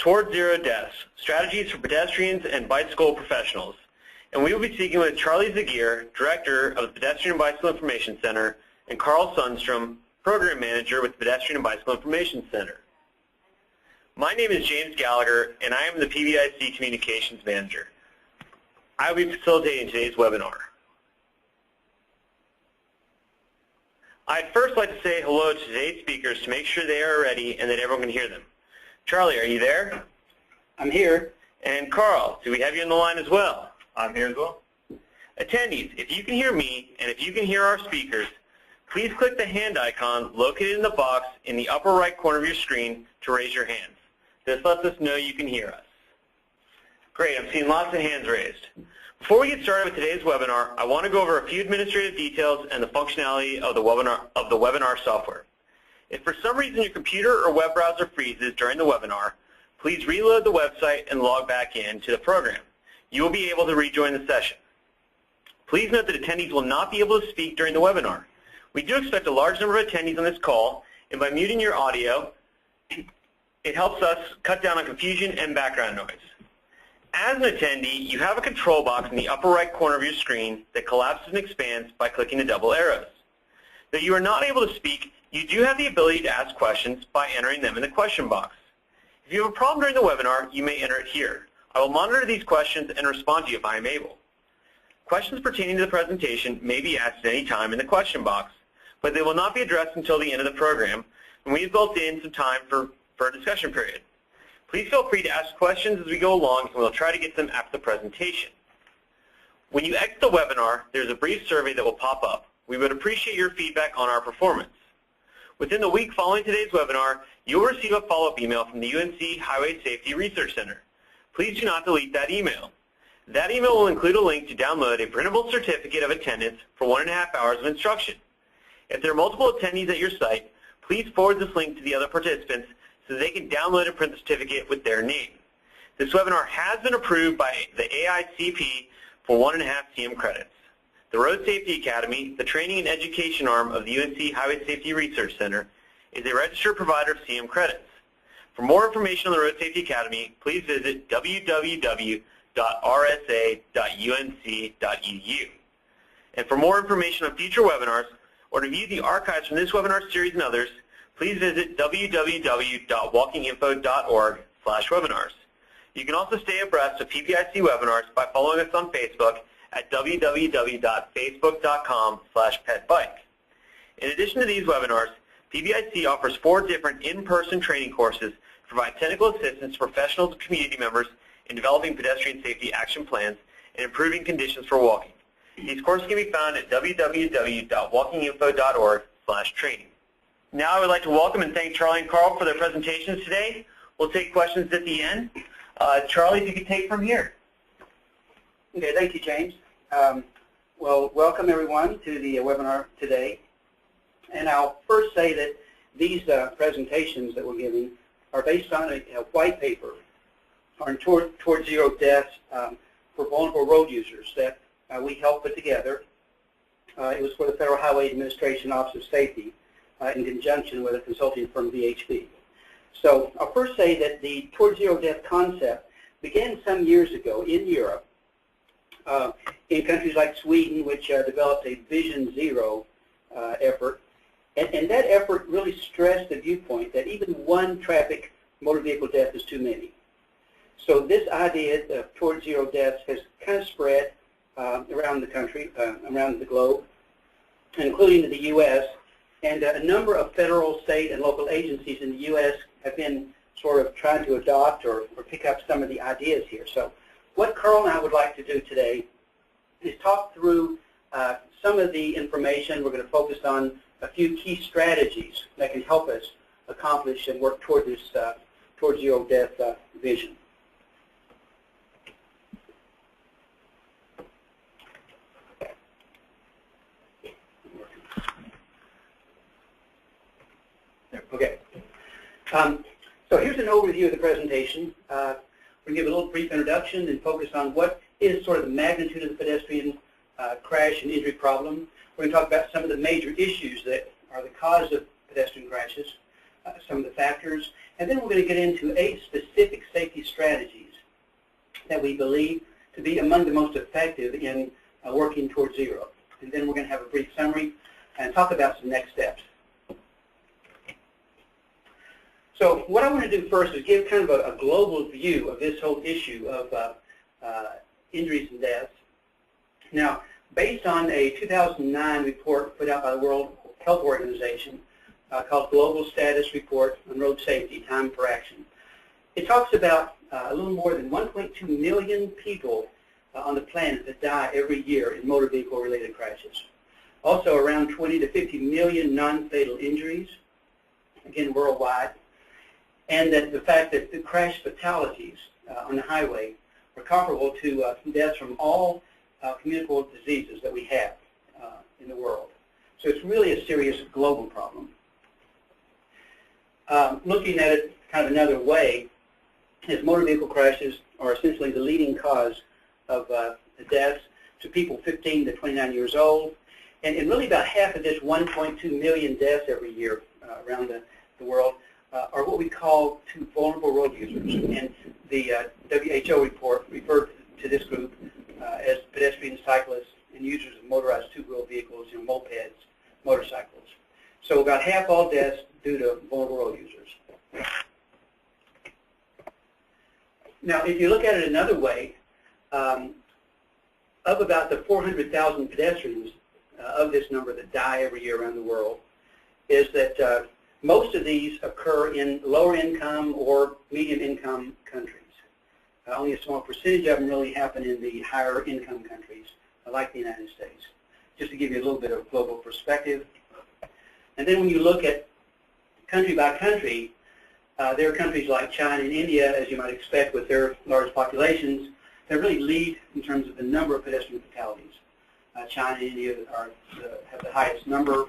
Towards Zero Deaths, Strategies for Pedestrians and Bicycle Professionals. And we will be speaking with Charlie Zegeer, Director of the Pedestrian and Bicycle Information Center, and Carl Sundstrom, Program Manager with the Pedestrian and Bicycle Information Center. My name is James Gallagher, and I am the PBIC Communications Manager. I will be facilitating today's webinar. I'd first like to say hello to today's speakers to make sure they are ready and that everyone can hear them. Charlie, are you there? I'm here. And Carl, do we have you on the line as well? I'm here as well. Attendees, if you can hear me and if you can hear our speakers, please click the hand icon located in the box in the upper right corner of your screen to raise your hands. This lets us know you can hear us. Great, I'm seeing lots of hands raised. Before we get started with today's webinar, I want to go over a few administrative details and the functionality of the webinar software. If for some reason your computer or web browser freezes during the webinar, please reload the website and log back in to the program. You will be able to rejoin the session. Please note that attendees will not be able to speak during the webinar. We do expect a large number of attendees on this call, and by muting your audio, it helps us cut down on confusion and background noise. As an attendee, you have a control box in the upper right corner of your screen that collapses and expands by clicking the double arrows. Though you are not able to speak, you do have the ability to ask questions by entering them in the question box. If you have a problem during the webinar, you may enter it here. I will monitor these questions and respond to you if I am able. Questions pertaining to the presentation may be asked at any time in the question box, but they will not be addressed until the end of the program, and we have built in some time for a discussion period. Please feel free to ask questions as we go along, and we'll try to get them after the presentation. When you exit the webinar, there's a brief survey that will pop up. We would appreciate your feedback on our performance. Within the week following today's webinar, you will receive a follow-up email from the UNC Highway Safety Research Center. Please do not delete that email. That email will include a link to download a printable certificate of attendance for 1.5 hours of instruction. If there are multiple attendees at your site, please forward this link to the other participants so they can download and print the certificate with their name. This webinar has been approved by the AICP for 1.5 CM credits. The Road Safety Academy, the training and education arm of the UNC Highway Safety Research Center, is a registered provider of CM credits. For more information on the Road Safety Academy, please visit www.rsa.unc.edu. And for more information on future webinars, or to view the archives from this webinar series and others, please visit www.walkinginfo.org/webinars. You can also stay abreast of PBIC webinars by following us on Facebook at www.facebook.com/petbike. In addition to these webinars, PBIC offers 4 different in-person training courses to provide technical assistance to professionals and community members in developing pedestrian safety action plans and improving conditions for walking. These courses can be found at www.walkinginfo.org/training. Now I would like to welcome and thank Charlie and Carl for their presentations today. We'll take questions at the end. Charlie, if you could take from here. Okay, thank you, James. Well, welcome everyone to the webinar today. And I'll first say that these presentations that we're giving are based on a white paper on Towards Zero Deaths for vulnerable road users that we helped put together. It was for the Federal Highway Administration Office of Safety in conjunction with a consulting firm, VHB. So I'll first say that the Towards Zero Death concept began some years ago in Europe, in countries like Sweden, which developed a Vision Zero effort. And that effort really stressed the viewpoint that even one traffic motor vehicle death is too many. So this idea of Towards Zero Deaths has kind of spread around the country, around the globe, including the U.S., and a number of federal, state, and local agencies in the U.S. have been sort of trying to adopt or pick up some of the ideas here. So what Carl and I would like to do today is talk through some of the information. We're going to focus on a few key strategies that can help us accomplish and work toward this Towards Zero Death vision. Okay. So here's an overview of the presentation. We're going to give a little brief introduction and focus on what is sort of the magnitude of the pedestrian crash and injury problem. We're going to talk about some of the major issues that are the cause of pedestrian crashes, some of the factors, and then we're going to get into 8 specific safety strategies that we believe to be among the most effective in working towards zero. And then we're going to have a brief summary and talk about some next steps. So what I want to do first is give kind of a global view of this whole issue of injuries and deaths. Now, based on a 2009 report put out by the World Health Organization called Global Status Report on Road Safety, Time for Action, it talks about a little more than 1.2 million people on the planet that die every year in motor vehicle-related crashes. Also, around 20 to 50 million non-fatal injuries, again, worldwide. And that the fact that the crash fatalities on the highway are comparable to deaths from all communicable diseases that we have in the world. So it's really a serious global problem. Looking at it kind of another way, is motor vehicle crashes are essentially the leading cause of the deaths to people 15 to 29 years old. And really about half of this 1.2 million deaths every year around the world are what we call to vulnerable road users. And the WHO report referred to this group as pedestrian, cyclists, and users of motorized two-wheel vehicles, mopeds, motorcycles. So about half all deaths due to vulnerable road users. Now, if you look at it another way, of about the 400,000 pedestrians of this number that die every year around the world, is that most of these occur in lower income or medium income countries. Only a small percentage of them really happen in the higher income countries, like the United States, just to give you a little bit of global perspective. And then when you look at country by country, there are countries like China and India, as you might expect with their large populations, that really lead in terms of the number of pedestrian fatalities. China and India have the highest number.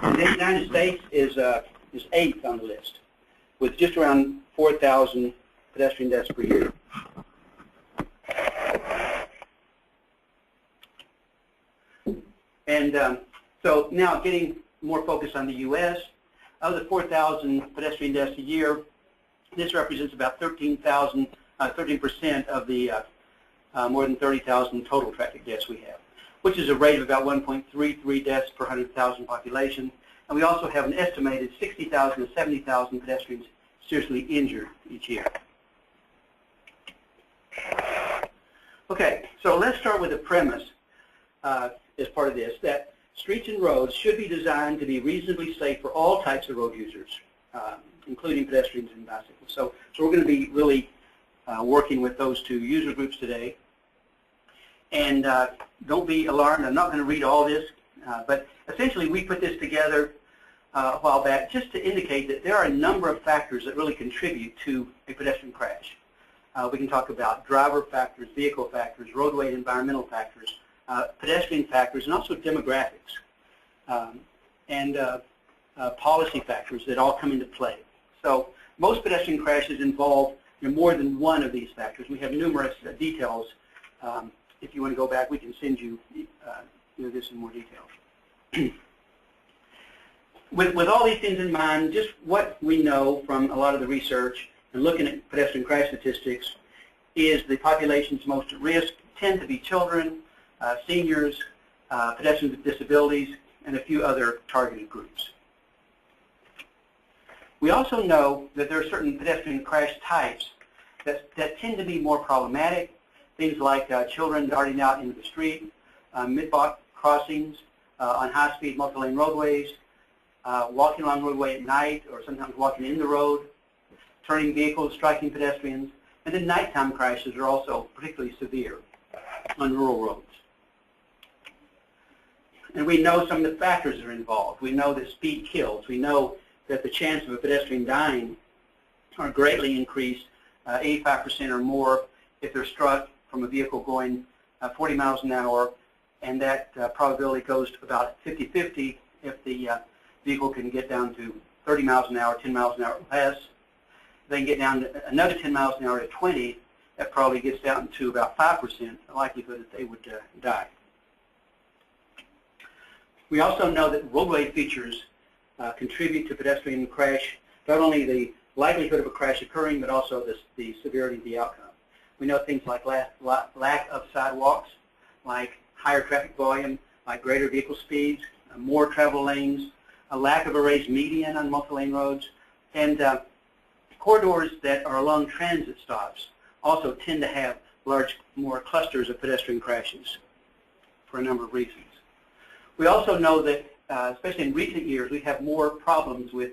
And the United States is 8th on the list, with just around 4,000 pedestrian deaths per year. And so now getting more focused on the U.S., of the 4,000 pedestrian deaths a year, this represents about 13% of the more than 30,000 total traffic deaths we have, which is a rate of about 1.33 deaths per 100,000 population. And we also have an estimated 60,000 to 70,000 pedestrians seriously injured each year. Okay, so let's start with the premise as part of this, that streets and roads should be designed to be reasonably safe for all types of road users, including pedestrians and bicycles. So we're going to be really working with those two user groups today. And don't be alarmed, I'm not going to read all this, but essentially we put this together a while back just to indicate that there are a number of factors that really contribute to a pedestrian crash. We can talk about driver factors, vehicle factors, roadway and environmental factors, pedestrian factors, and also demographics, and policy factors that all come into play. So most pedestrian crashes involve more than one of these factors. We have numerous details. If you want to go back, we can send you this in more detail. With all these things in mind, just what we know from a lot of the research and looking at pedestrian crash statistics is the populations most at risk tend to be children, seniors, pedestrians with disabilities, and a few other targeted groups. We also know that there are certain pedestrian crash types that tend to be more problematic, things like children darting out into the street, mid-block crossings on high-speed multi-lane roadways, walking along the roadway at night or sometimes walking in the road, turning vehicles, striking pedestrians, and then nighttime crashes are also particularly severe on rural roads. And we know some of the factors that are involved. We know that speed kills. We know that the chance of a pedestrian dying are greatly increased, 85% or more if they're struck from a vehicle going 40 miles an hour, and that probability goes to about 50-50 if the vehicle can get down to 30 miles an hour, 10 miles an hour or less. They can get down to another 10 miles an hour to 20, that probably gets down to about 5% likelihood that they would die. We also know that roadway features contribute to pedestrian crash, not only the likelihood of a crash occurring, but also the severity of the outcome. We know things like lack of sidewalks, like higher traffic volume, like greater vehicle speeds, more travel lanes, a lack of a raised median on multi-lane roads, and corridors that are along transit stops also tend to have more clusters of pedestrian crashes for a number of reasons. We also know that, especially in recent years, we have more problems with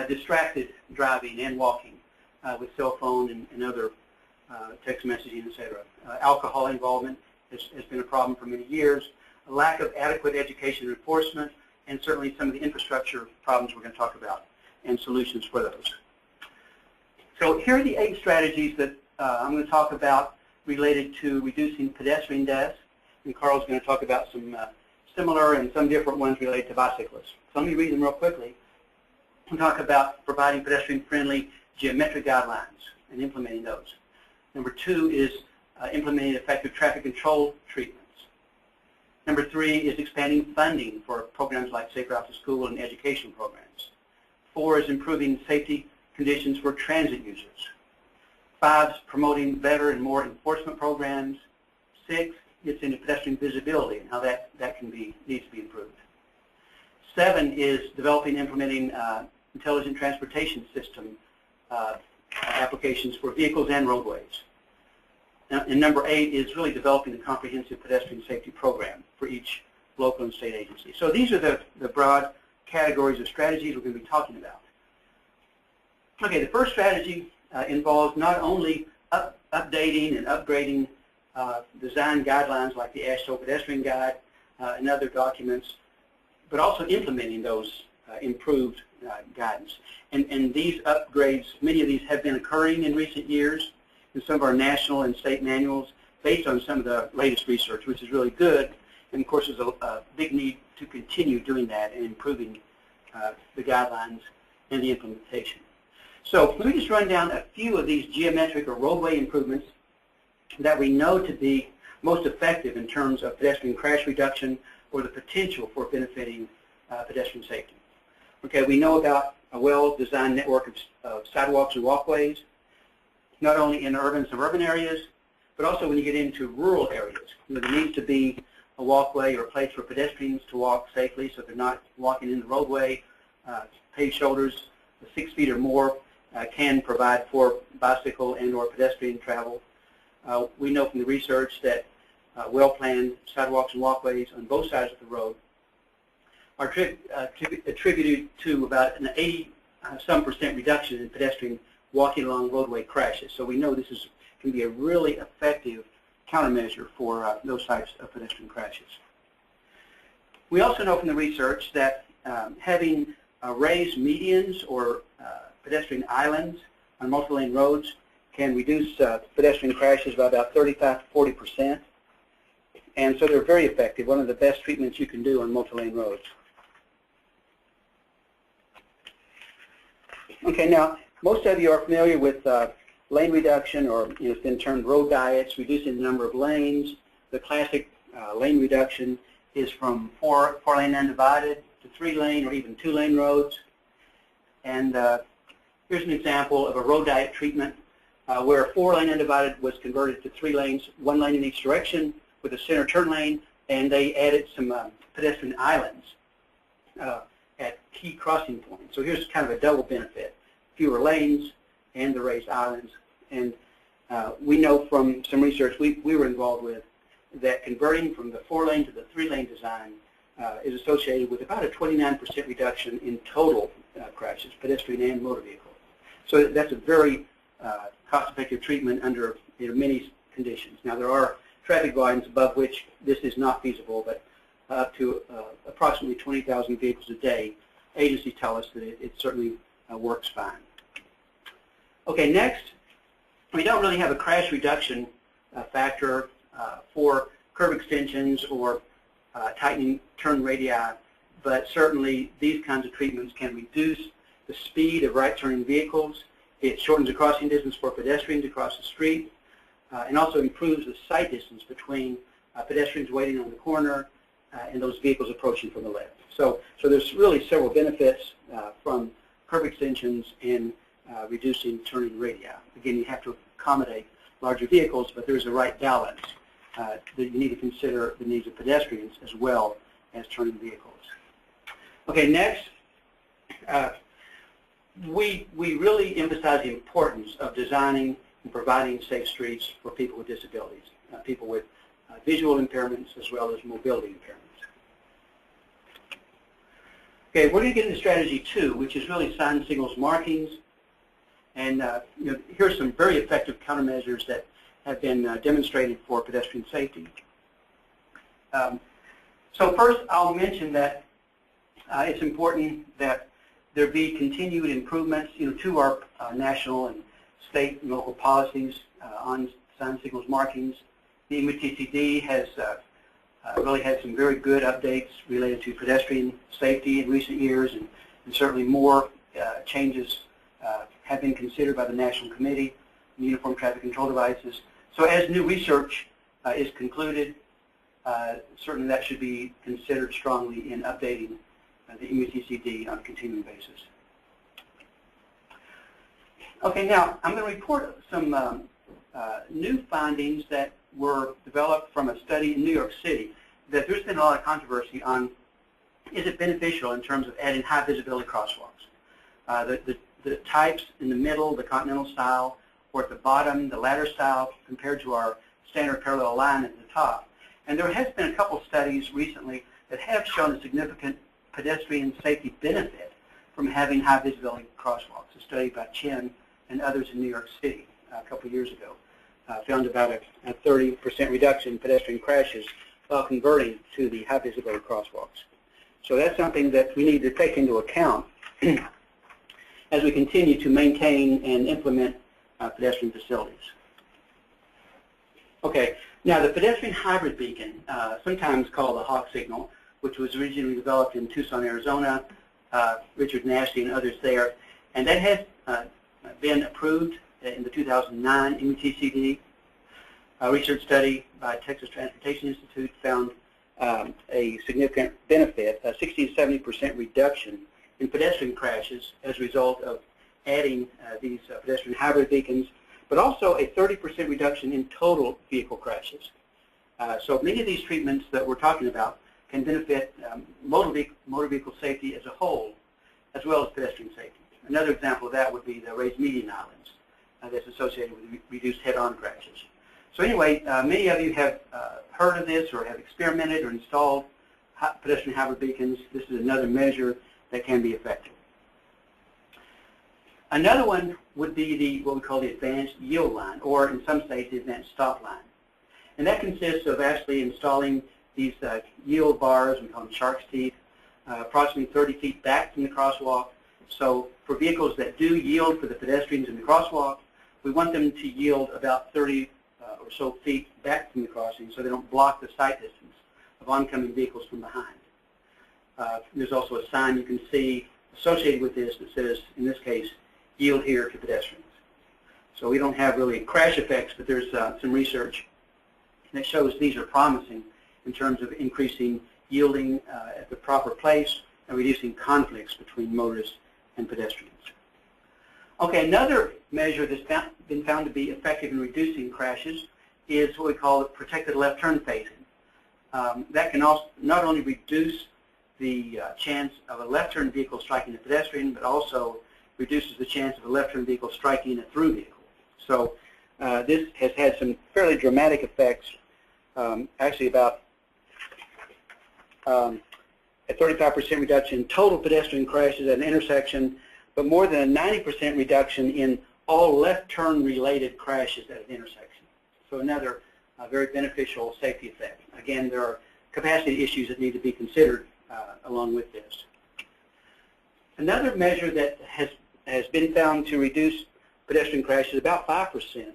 distracted driving and walking with cell phone and other text messaging, etc. Alcohol involvement has been a problem for many years. A lack of adequate education and enforcement, and certainly some of the infrastructure problems we're going to talk about and solutions for those. So here are the 8 strategies that I'm going to talk about related to reducing pedestrian deaths, and Carl's going to talk about some similar and some different ones related to bicyclists. So let me read them real quickly. We'll talk about providing pedestrian-friendly geometric guidelines and implementing those. Number 2 is implementing effective traffic control treatments. Number 3 is expanding funding for programs like Safe Route to School and education programs. 4 is improving safety conditions for transit users. 5 is promoting better and more enforcement programs. 6 gets into pedestrian visibility and how that needs to be improved. 7 is developing and implementing intelligent transportation system applications for vehicles and roadways. And number 8 is really developing a comprehensive pedestrian safety program for each local and state agency. So these are the broad categories of strategies we're going to be talking about. Okay, the first strategy involves not only updating and upgrading design guidelines like the AASHTO Pedestrian Guide and other documents, but also implementing those improved guidance. And these upgrades, many of these have been occurring in recent years in some of our national and state manuals based on some of the latest research, which is really good. And of course, there's a big need to continue doing that and improving the guidelines and the implementation. So let me just run down a few of these geometric or roadway improvements that we know to be most effective in terms of pedestrian crash reduction or the potential for benefiting pedestrian safety. Okay, we know about a well-designed network of sidewalks and walkways, not only in urban and suburban areas, but also when you get into rural areas. There needs to be a walkway or a place for pedestrians to walk safely so they're not walking in the roadway. Paved shoulders, 6 feet or more, can provide for bicycle and or pedestrian travel. We know from the research that well-planned sidewalks and walkways on both sides of the road are attributed to about an 80% reduction in pedestrian walking along roadway crashes. So we know this can be a really effective countermeasure for those types of pedestrian crashes. We also know from the research that having raised medians or pedestrian islands on multi-lane roads can reduce pedestrian crashes by about 35 to 40%. And so they're very effective, one of the best treatments you can do on multi-lane roads. Okay, now most of you are familiar with lane reduction, or it's been termed road diets, reducing the number of lanes. The classic lane reduction is from 4-lane undivided to 3-lane or even 2-lane roads. And here's an example of a road diet treatment where a 4-lane undivided was converted to 3 lanes, 1 lane in each direction with a center turn lane, and they added some pedestrian islands at key crossing points. So here's kind of a double benefit: fewer lanes and the raised islands. And we know from some research we were involved with that converting from the 4-lane to the 3-lane design is associated with about a 29% reduction in total crashes, pedestrian and motor vehicle. So that's a very cost-effective treatment under many conditions. Now there are traffic volumes above which this is not feasible, but up to approximately 20,000 vehicles a day, agencies tell us that it certainly works fine. Okay, next, we don't really have a crash reduction factor for curb extensions or tightening turn radii, but certainly these kinds of treatments can reduce the speed of right-turning vehicles. It shortens the crossing distance for pedestrians across the street, and also improves the sight distance between pedestrians waiting on the corner and those vehicles approaching from the left. So there's really several benefits from curb extensions and reducing turning radii. Again, you have to accommodate larger vehicles, but there's a right balance that you need to consider the needs of pedestrians as well as turning vehicles. Okay, next, we really emphasize the importance of designing and providing safe streets for people with disabilities, people with visual impairments as well as mobility impairments. Okay, we're going to get into strategy 2, which is really sign signals markings. And here's some very effective countermeasures that have been demonstrated for pedestrian safety. So first, I'll mention that it's important that there be continued improvements, to our national and state and local policies on sign signals markings. The MUTCD has really had some very good updates related to pedestrian safety in recent years, and certainly more changes have been considered by the National Committee on Uniform Traffic Control Devices. So as new research is concluded, certainly that should be considered strongly in updating the MUTCD on a continuing basis. Okay, now I'm going to report some new findings that were developed from a study in New York City that there's been a lot of controversy on, is it beneficial in terms of adding high visibility crosswalks? The types in the middle, the continental style, or at the bottom, the ladder style, compared to our standard parallel line at the top. And there has been a couple studies recently that have shown a significant pedestrian safety benefit from having high visibility crosswalks. A study by Chen and others in New York City a couple of years ago found about a 30% reduction in pedestrian crashes while converting to the high visibility crosswalks. So that's something that we need to take into account as we continue to maintain and implement pedestrian facilities. Okay, now the pedestrian hybrid beacon, sometimes called the hawk signal, which was originally developed in Tucson, Arizona, Richard Nasty and others there, and that has been approved in the 2009 MUTCD. A research study by Texas Transportation Institute found a significant benefit, a 60 to 70% reduction in pedestrian crashes as a result of adding these pedestrian hybrid beacons, but also a 30% reduction in total vehicle crashes. So many of these treatments that we're talking about can benefit motor vehicle safety as a whole, as well as pedestrian safety. Another example of that would be the raised median islands that's associated with reduced head-on crashes. So anyway, many of you have heard of this or have experimented or installed pedestrian hybrid beacons. This is another measure that can be effective. Another one would be what we call the advanced yield line, or in some states, the advanced stop line. And that consists of actually installing these yield bars, we call them shark's teeth, approximately 30 feet back from the crosswalk. So for vehicles that do yield for the pedestrians in the crosswalk, we want them to yield about 30 or so feet back from the crossing so they don't block the sight distance of oncoming vehicles from behind. There's also a sign you can see associated with this that says, in this case, yield here to pedestrians. So we don't have really crash effects, but there's some research that shows these are promising in terms of increasing yielding at the proper place and reducing conflicts between motorists and pedestrians. Okay, another measure that's been found to be effective in reducing crashes is what we call protected left turn phasing. That can also not only reduce the chance of a left turn vehicle striking a pedestrian, but also reduces the chance of a left turn vehicle striking a through vehicle. So this has had some fairly dramatic effects, actually about a 35% reduction in total pedestrian crashes at an intersection, but more than a 90% reduction in all left turn related crashes at an intersection. So another very beneficial safety effect. Again, there are capacity issues that need to be considered along with this. Another measure that has been found to reduce pedestrian crashes about 5%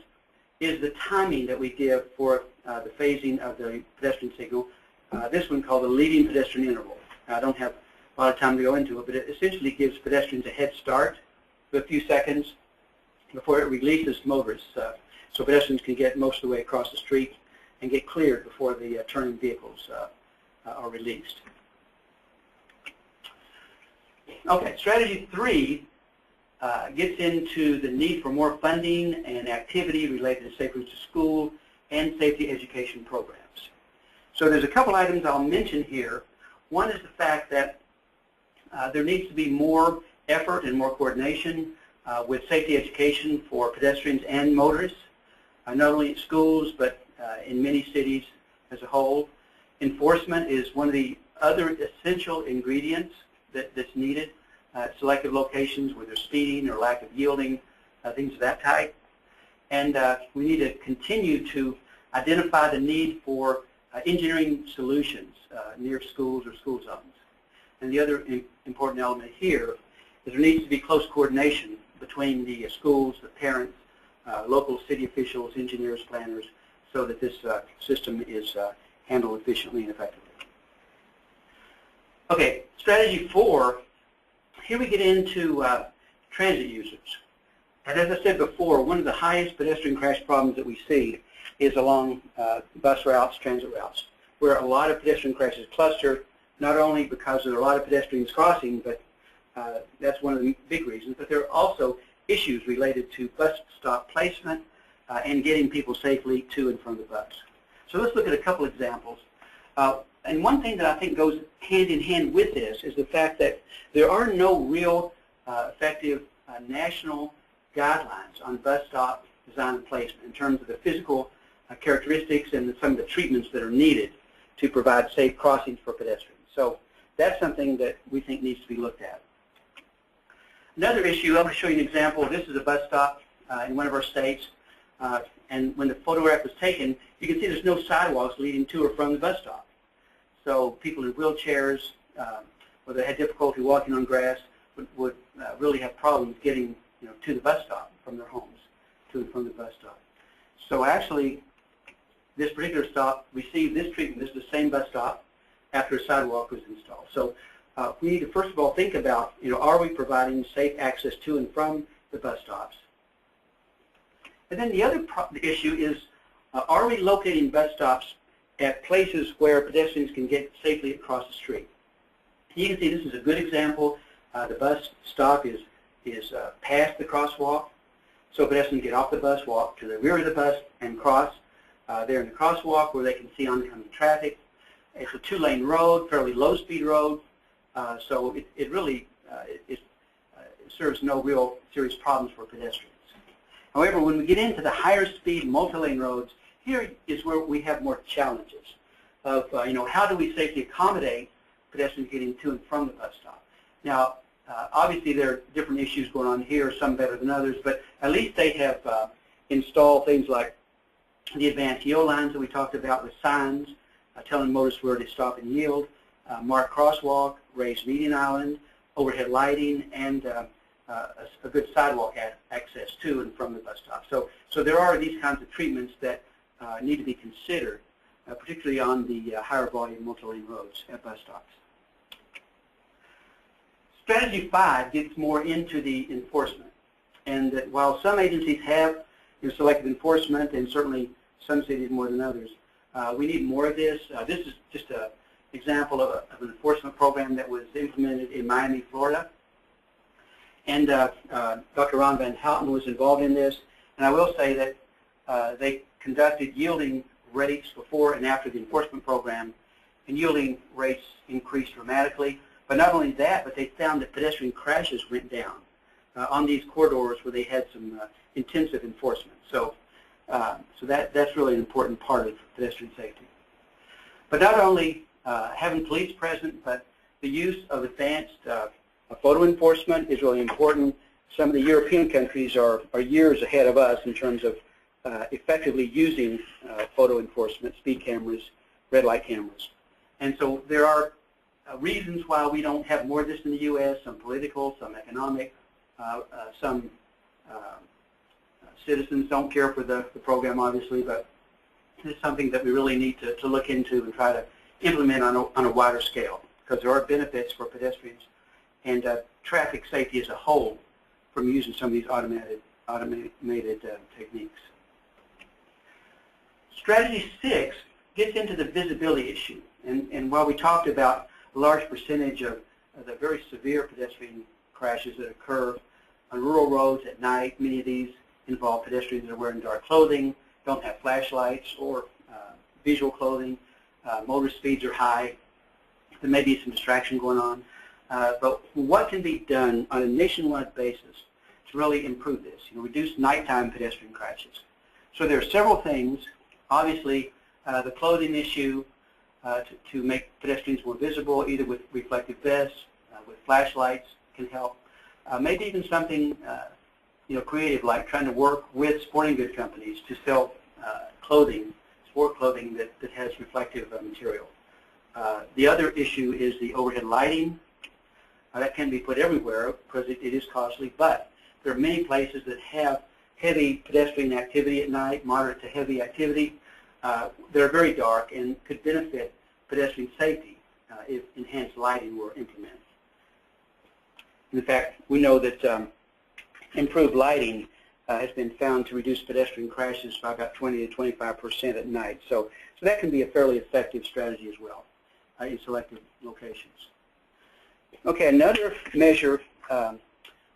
is the timing that we give for the phasing of the pedestrian signal. This one called the leading pedestrian interval. I don't have a lot of time to go into it, but it essentially gives pedestrians a head start for a few seconds before it releases motorists. So pedestrians can get most of the way across the street and get cleared before the turning vehicles are released. Okay, strategy 3 gets into the need for more funding and activity related to safe routes to school and safety education programs. So there's a couple items I'll mention here. One is the fact that there needs to be more effort and more coordination with safety education for pedestrians and motorists, not only in schools but in many cities as a whole. Enforcement is one of the other essential ingredients that's needed at selected locations where there's speeding or lack of yielding, things of that type. And we need to continue to identify the need for engineering solutions near schools or school zones. And the other important element here is there needs to be close coordination between the schools, the parents, local city officials, engineers, planners, so that this system is handled efficiently and effectively. Okay, strategy 4, here we get into transit users. And as I said before, one of the highest pedestrian crash problems that we see is along bus routes, transit routes, where a lot of pedestrian crashes cluster, not only because there are a lot of pedestrians crossing, but that's one of the big reasons, but there are also issues related to bus stop placement and getting people safely to and from the bus. So let's look at a couple examples. And one thing that I think goes hand in hand with this is the fact that there are no real effective national guidelines on bus stop design and placement in terms of the physical characteristics and some of the treatments that are needed to provide safe crossings for pedestrians. So that's something that we think needs to be looked at. Another issue, I'm going to show you an example. This is a bus stop in one of our states. And when the photograph was taken, you can see there's no sidewalks leading to or from the bus stop. So people in wheelchairs, or that had difficulty walking on grass, would really have problems getting to the bus stop from their homes, to and from the bus stop. So actually, this particular stop received this treatment. This is the same bus stop after a sidewalk was installed. So we need to first of all think about, are we providing safe access to and from the bus stops? And then the other issue is, are we locating bus stops at places where pedestrians can get safely across the street? You can see this is a good example. The bus stop is past the crosswalk, so pedestrians get off the bus, walk to the rear of the bus, and cross. They're in the crosswalk where they can see oncoming traffic. It's a 2-lane road, fairly low-speed road, so it really serves no real serious problems for pedestrians. However, when we get into the higher-speed multi-lane roads, here is where we have more challenges of, how do we safely accommodate pedestrians getting to and from the bus stop. Now, obviously there are different issues going on here, some better than others, but at least they have installed things like the advanced yield lines that we talked about with signs telling motorists where to stop and yield, marked crosswalk, raised median island, overhead lighting, and a good sidewalk access to and from the bus stop. So there are these kinds of treatments that need to be considered, particularly on the higher volume multi-lane roads at bus stops. Strategy 5 gets more into the enforcement. And that while some agencies have selective enforcement, and certainly some cities more than others, we need more of this. This is just an example of an enforcement program that was implemented in Miami, Florida. And Dr. Ron Van Houten was involved in this. And I will say that they conducted yielding rates before and after the enforcement program, and yielding rates increased dramatically. But not only that, but they found that pedestrian crashes went down on these corridors where they had some intensive enforcement. So that's really an important part of pedestrian safety. But not only having police present, but the use of advanced photo enforcement is really important. Some of the European countries are years ahead of us in terms of effectively using photo enforcement, speed cameras, red light cameras. And so there are reasons why we don't have more of this in the U.S., some political, some economic, some citizens don't care for the program, obviously, but it's something that we really need to look into and try to implement on a wider scale, because there are benefits for pedestrians and traffic safety as a whole from using some of these automated techniques. Strategy 6 gets into the visibility issue. And while we talked about a large percentage of the very severe pedestrian crashes that occur on rural roads at night. Many of these involve pedestrians that are wearing dark clothing, don't have flashlights or visual clothing. Motor speeds are high. There may be some distraction going on. But what can be done on a nationwide basis to really improve this, reduce nighttime pedestrian crashes? So there are several things. Obviously, the clothing issue to make pedestrians more visible, either with reflective vests, with flashlights can help. Maybe even something creative, like trying to work with sporting good companies to sell clothing, sport clothing that has reflective material. The other issue is the overhead lighting. That can be put everywhere because it is costly, but there are many places that have heavy pedestrian activity at night, moderate to heavy activity. They're very dark and could benefit pedestrian safety if enhanced lighting were implemented. In fact, we know that improved lighting has been found to reduce pedestrian crashes by about 20 to 25% at night. So that can be a fairly effective strategy as well in selected locations. Okay, another measure we're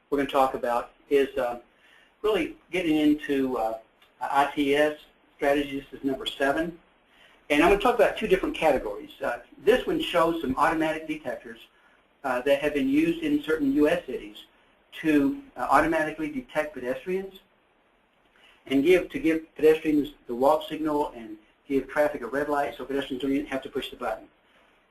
going to talk about is really getting into ITS strategies. This is number 7. And I'm going to talk about 2 different categories. This one shows some automatic detectors that have been used in certain U.S. cities to automatically detect pedestrians and give pedestrians the walk signal and give traffic a red light so pedestrians don't even have to push the button.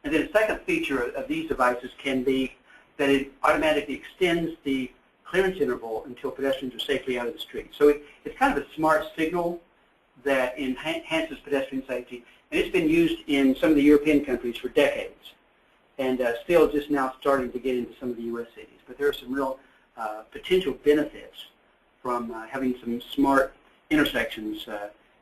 And then a second feature of these devices can be that it automatically extends the clearance interval until pedestrians are safely out of the street. So it's kind of a smart signal that enhances pedestrian safety, and it's been used in some of the European countries for decades, and still just now starting to get into some of the U.S. cities. But there are some real potential benefits from having some smart intersections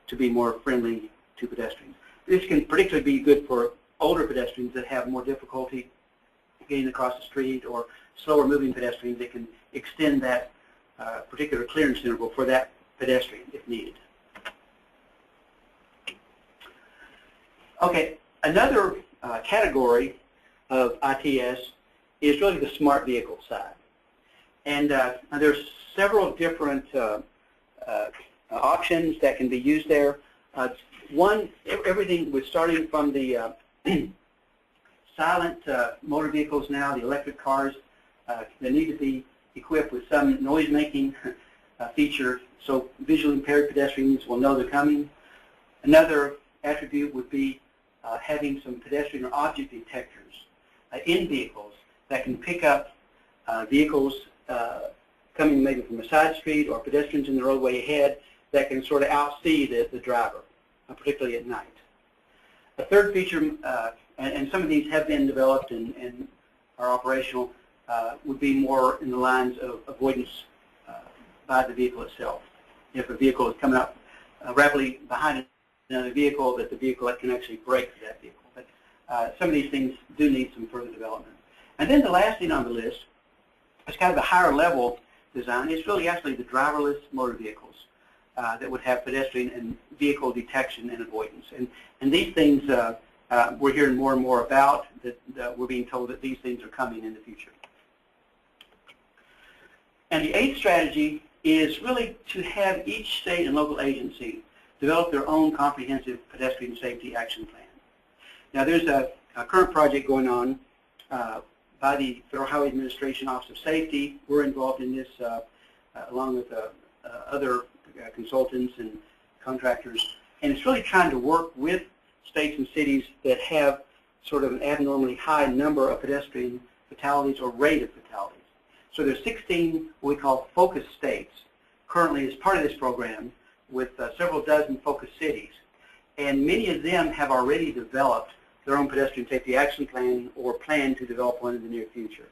to be more friendly to pedestrians. This can particularly be good for older pedestrians that have more difficulty getting across the street, or slower moving pedestrians that can extend that particular clearance interval for that pedestrian if needed. Okay, another category of ITS is really the smart vehicle side. And there's several different options that can be used there. One, everything was starting from the silent motor vehicles now, the electric cars, they need to be equipped with some noise-making feature so visually impaired pedestrians will know they're coming. Another attribute would be having some pedestrian or object detectors in vehicles that can pick up vehicles coming maybe from a side street or pedestrians in the roadway ahead that can sort of outsee the driver, particularly at night. A third feature, and some of these have been developed and are operational, would be more in the lines of avoidance by the vehicle itself. If a vehicle is coming up rapidly behind another vehicle, that the vehicle can actually brake for that vehicle. But some of these things do need some further development. And then the last thing on the list is kind of a higher level design. It's really actually the driverless motor vehicles that would have pedestrian and vehicle detection and avoidance. And these things we're hearing more and more about, that we're being told that these things are coming in the future. And the 8th strategy is really to have each state and local agency develop their own comprehensive pedestrian safety action plan. Now there's a current project going on by the Federal Highway Administration Office of Safety. We're involved in this along with other consultants and contractors, and it's really trying to work with states and cities that have sort of an abnormally high number of pedestrian fatalities or rate of fatalities. So there's 16 what we call focus states currently as part of this program, with several dozen focus cities, and many of them have already developed their own pedestrian safety action plan or plan to develop one in the near future.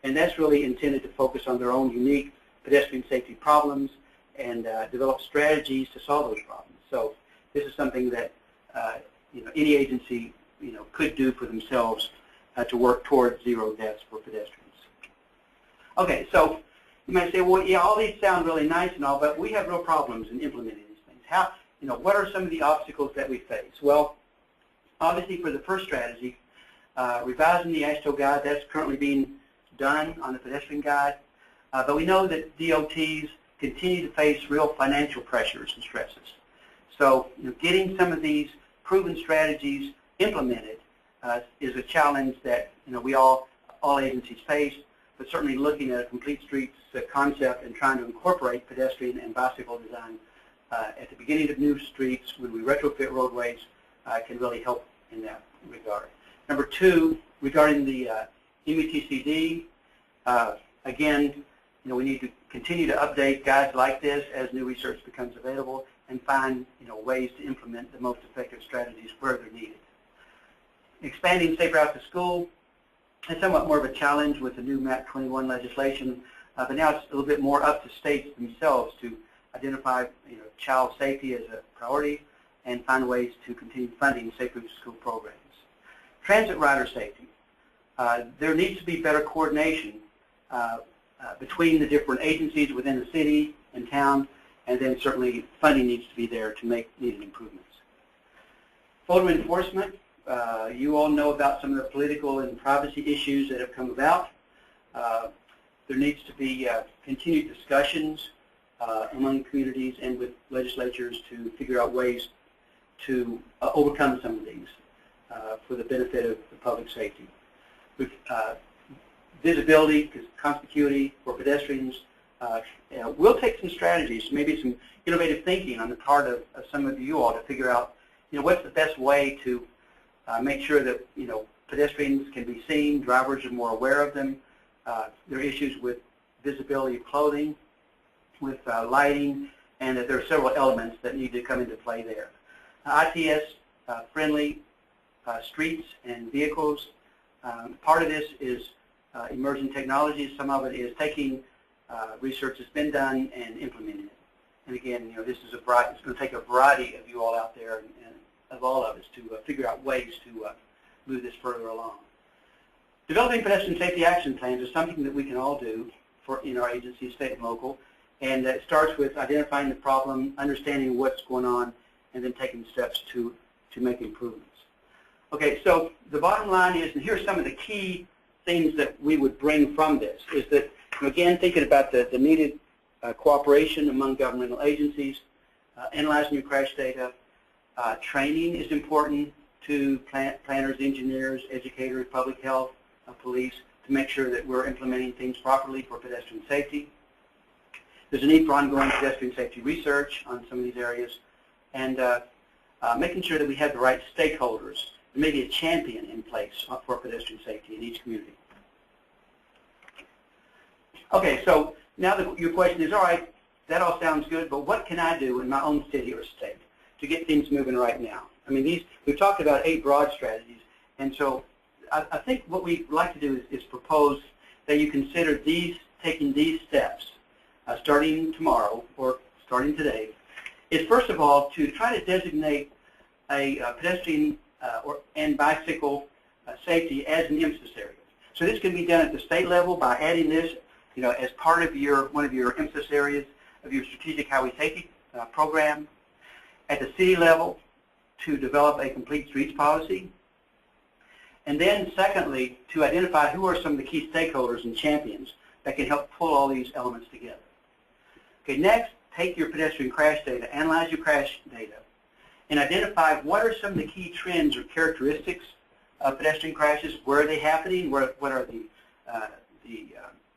And that's really intended to focus on their own unique pedestrian safety problems and develop strategies to solve those problems. So this is something that any agency could do for themselves to work towards zero deaths for pedestrians. Okay, so you might say, well, yeah, all these sound really nice and all, but we have real problems in implementing these things. How, what are some of the obstacles that we face? Well, obviously for the first strategy, revising the AASHTO guide, that's currently being done on the pedestrian guide. But we know that DOTs continue to face real financial pressures and stresses. So getting some of these proven strategies implemented is a challenge that we all agencies face, but certainly looking at a complete streets concept and trying to incorporate pedestrian and bicycle design at the beginning of new streets when we retrofit roadways can really help in that regard. Number two, regarding the MUTCD, again, we need to continue to update guides like this as new research becomes available and find ways to implement the most effective strategies where they're needed. Expanding safe routes to school is somewhat more of a challenge with the new MAP 21 legislation, but now it's a little bit more up to states themselves to identify child safety as a priority and find ways to continue funding safe routes to school programs. Transit rider safety. There needs to be better coordination between the different agencies within the city and town, and then certainly funding needs to be there to make needed improvements. Photo enforcement. You all know about some of the political and privacy issues that have come about. There needs to be continued discussions among communities and with legislatures to figure out ways to overcome some of these for the benefit of the public safety. With visibility, conspicuity for pedestrians, we'll take some strategies, maybe some innovative thinking on the part of some of you all to figure out what's the best way to make sure that pedestrians can be seen, drivers are more aware of them. There are issues with visibility of clothing, with lighting, and that there are several elements that need to come into play there. ITS friendly streets and vehicles. Part of this is emerging technologies. Some of it is taking research that's been done and implementing it. And again, this is it's going to take a variety of you all out there and of all of us to figure out ways to move this further along. Developing pedestrian safety action plans is something that we can all do in our agencies, state and local, and it starts with identifying the problem, understanding what's going on, and then taking steps to make improvements. Okay, so the bottom line is, and here are some of the key things that we would bring from this, is that, again, thinking about the needed cooperation among governmental agencies, analyzing your crash data. Training is important to planners, engineers, educators, public health, police, to make sure that we're implementing things properly for pedestrian safety. There's a need for ongoing pedestrian safety research on some of these areas, and making sure that we have the right stakeholders, and maybe a champion in place for pedestrian safety in each community. Okay, so now your question is, all right, that all sounds good, but what can I do in my own city or state to get things moving right now? I mean, we've talked about 8 broad strategies, and so I think what we'd like to do is propose that you consider taking these steps, starting tomorrow or starting today, is first of all to try to designate a pedestrian and bicycle safety as an emphasis area. So this can be done at the state level by adding this, as part of one of your emphasis areas of your strategic highway safety program. At the city level, to develop a complete streets policy. And then secondly, to identify who are some of the key stakeholders and champions that can help pull all these elements together. Okay, next, take your pedestrian crash data, analyze your crash data, and identify what are some of the key trends or characteristics of pedestrian crashes, where are they happening, what are the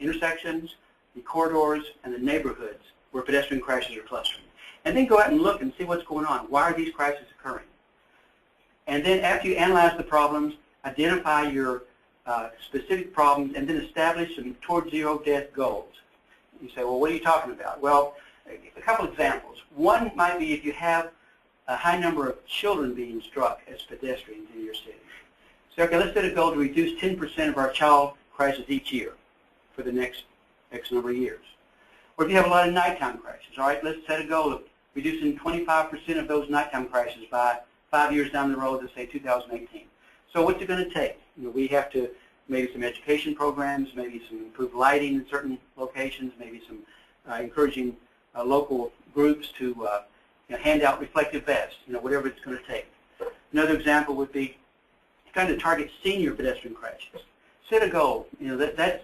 intersections, the corridors, and the neighborhoods where pedestrian crashes are clustering. And then go out and look and see what's going on. Why are these crashes occurring? And then after you analyze the problems, identify your specific problems, and then establish some towards zero death goals. You say, well, what are you talking about? Well, a couple examples. One might be if you have a high number of children being struck as pedestrians in your city. So, okay, let's set a goal to reduce 10% of our child crashes each year for the next X number of years. Or if you have a lot of nighttime crashes, all right, let's set a goal of reducing 25% of those nighttime crashes by 5 years down the road to, say, 2018. So what's it going to take? We have to, maybe some education programs, maybe some improved lighting in certain locations, maybe some encouraging local groups to hand out reflective vests, whatever it's going to take. Another example would be trying to target senior pedestrian crashes. Set a goal. That's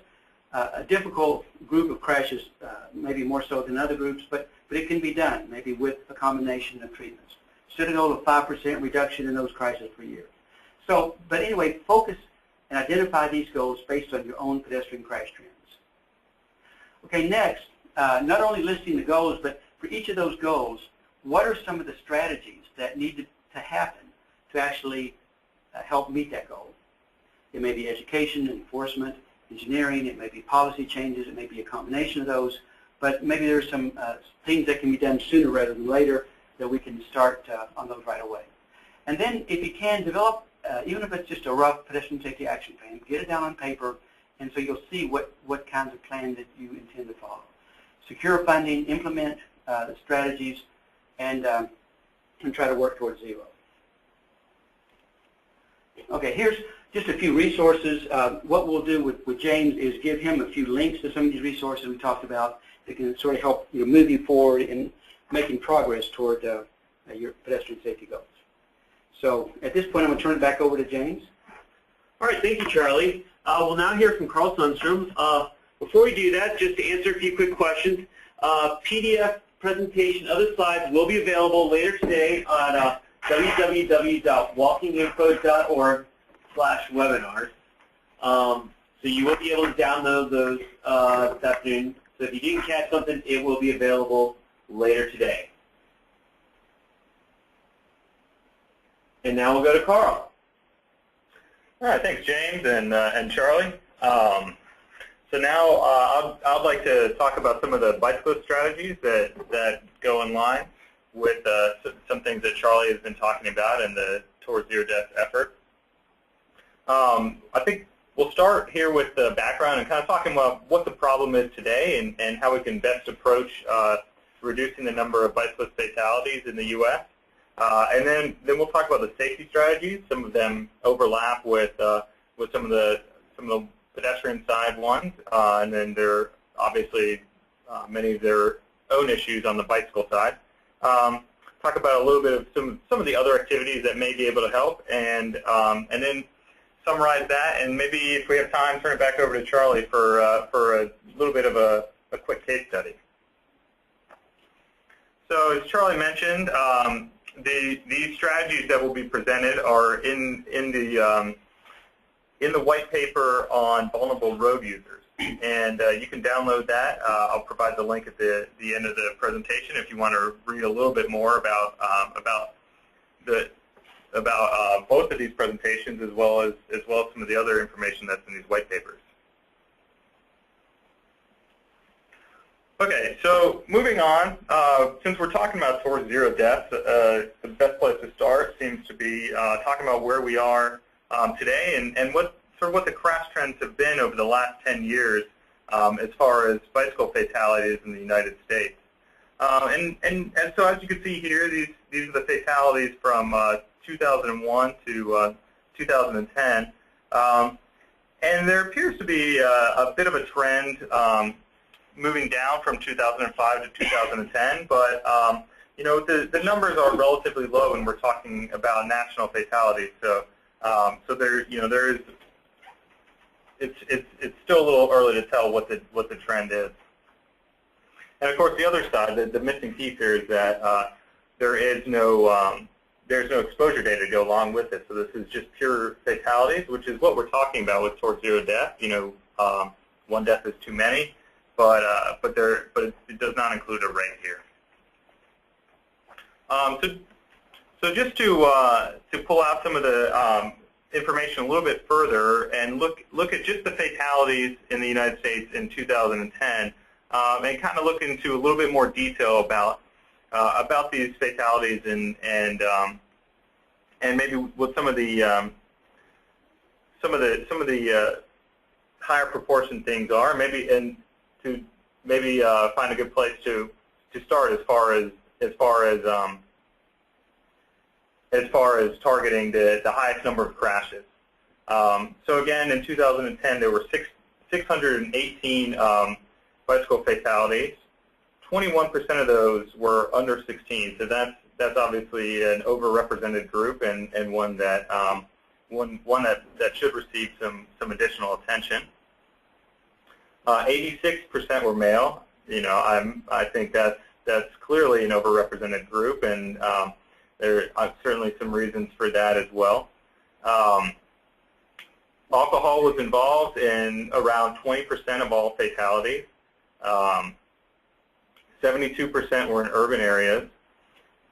a difficult group of crashes, maybe more so than other groups, but it can be done, maybe with a combination of treatments. Set a goal of 5% reduction in those crashes per year. So, but anyway, focus and identify these goals based on your own pedestrian crash trends. Okay, next, not only listing the goals, but for each of those goals, what are some of the strategies that need to happen to actually help meet that goal? It may be education, enforcement, engineering, it may be policy changes, it may be a combination of those, but maybe there's some things that can be done sooner rather than later that we can start on those right away. And then if you can, develop, even if it's just a rough pedestrian safety action plan, get it down on paper, and so you'll see what kinds of plan that you intend to follow. Secure funding, implement the strategies, and try to work towards zero. Okay, here's just a few resources. What we'll do with James is give him a few links to some of these resources we talked about that can sort of help move you forward in making progress toward your pedestrian safety goals. So at this point, I'm going to turn it back over to James. All right, thank you, Charlie. We'll now hear from Carl Sundstrom. Before we do that, just to answer a few quick questions, PDF presentation, other slides will be available later today on www.walkinginfo.org/webinars. So you will be able to download those this afternoon. So if you didn't catch something, it will be available later today. And now we'll go to Carl. All right, thanks, James and Charlie. So now I'd like to talk about some of the bicyclist strategies that go in line with some things that Charlie has been talking about in the Towards Zero Death effort. I think we'll start here with the background and kind of talking about what the problem is today and how we can best approach reducing the number of bicyclist fatalities in the U.S. And then we'll talk about the safety strategies. Some of them overlap with some of the pedestrian side ones, and then there are obviously many of their own issues on the bicycle side. Talk about a little bit of some of the other activities that may be able to help, and then summarize that, and maybe if we have time, turn it back over to Charlie for a little bit of a quick case study. So as Charlie mentioned, these strategies that will be presented are in the white paper on vulnerable road users, and you can download that. I'll provide the link at the end of the presentation if you want to read a little bit more about both of these presentations as well as some of the other information that's in these white papers. Okay, so moving on, since we're talking about Towards Zero Deaths, the best place to start seems to be talking about where we are today and what the crash trends have been over the last 10 years as far as bicycle fatalities in the United States. And so as you can see here, these are the fatalities from 2001 to 2010. And there appears to be a bit of a trend moving down from 2005 to 2010, but the numbers are relatively low, and we're talking about national fatalities. So there is it's still a little early to tell what the trend is. And of course, the other side, the missing piece here is that there's no exposure data to go along with it. So this is just pure fatalities, which is what we're talking about with Towards Zero Death. One death is too many, but it does not include a rate here. So just to pull out some of the information a little bit further and look at just the fatalities in the United States in 2010, and kind of look into a little bit more detail about these fatalities and maybe what some of the higher proportion things are, maybe find a good place to start as far as targeting the highest number of crashes. So again, in 2010, there were 618 bicycle fatalities. 21% of those were under 16. So that's obviously an overrepresented group and one that should receive some additional attention. 86% were male. I think that's clearly an overrepresented group, and there are certainly some reasons for that as well. Alcohol was involved in around 20% of all fatalities. 72% were in urban areas.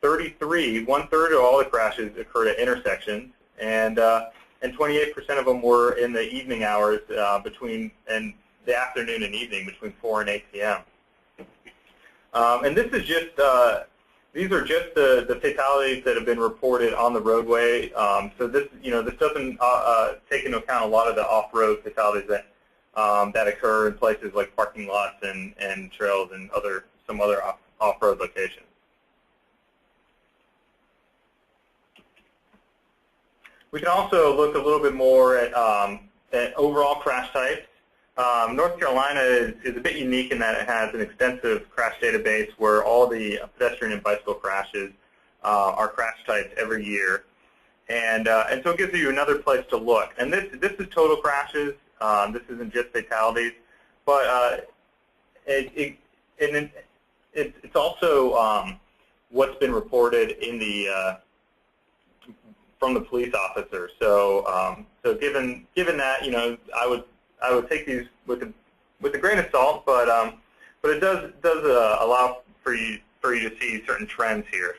1/3 of all the crashes occurred at intersections, and 28% of them were in the evening hours between the afternoon and evening, between 4 and 8 p.m. And this is just these are just the fatalities that have been reported on the roadway. So this this doesn't take into account a lot of the off-road fatalities that occur in places like parking lots and trails and some other off-road locations. We can also look a little bit more at overall crash types. North Carolina is a bit unique in that it has an extensive crash database where all the pedestrian and bicycle crashes are crash typed every year, and so it gives you another place to look. And this is total crashes. This isn't just fatalities, but it's also what's been reported in the from the police officers. So given that, I would take these with a grain of salt, but it does allow for you to see certain trends here.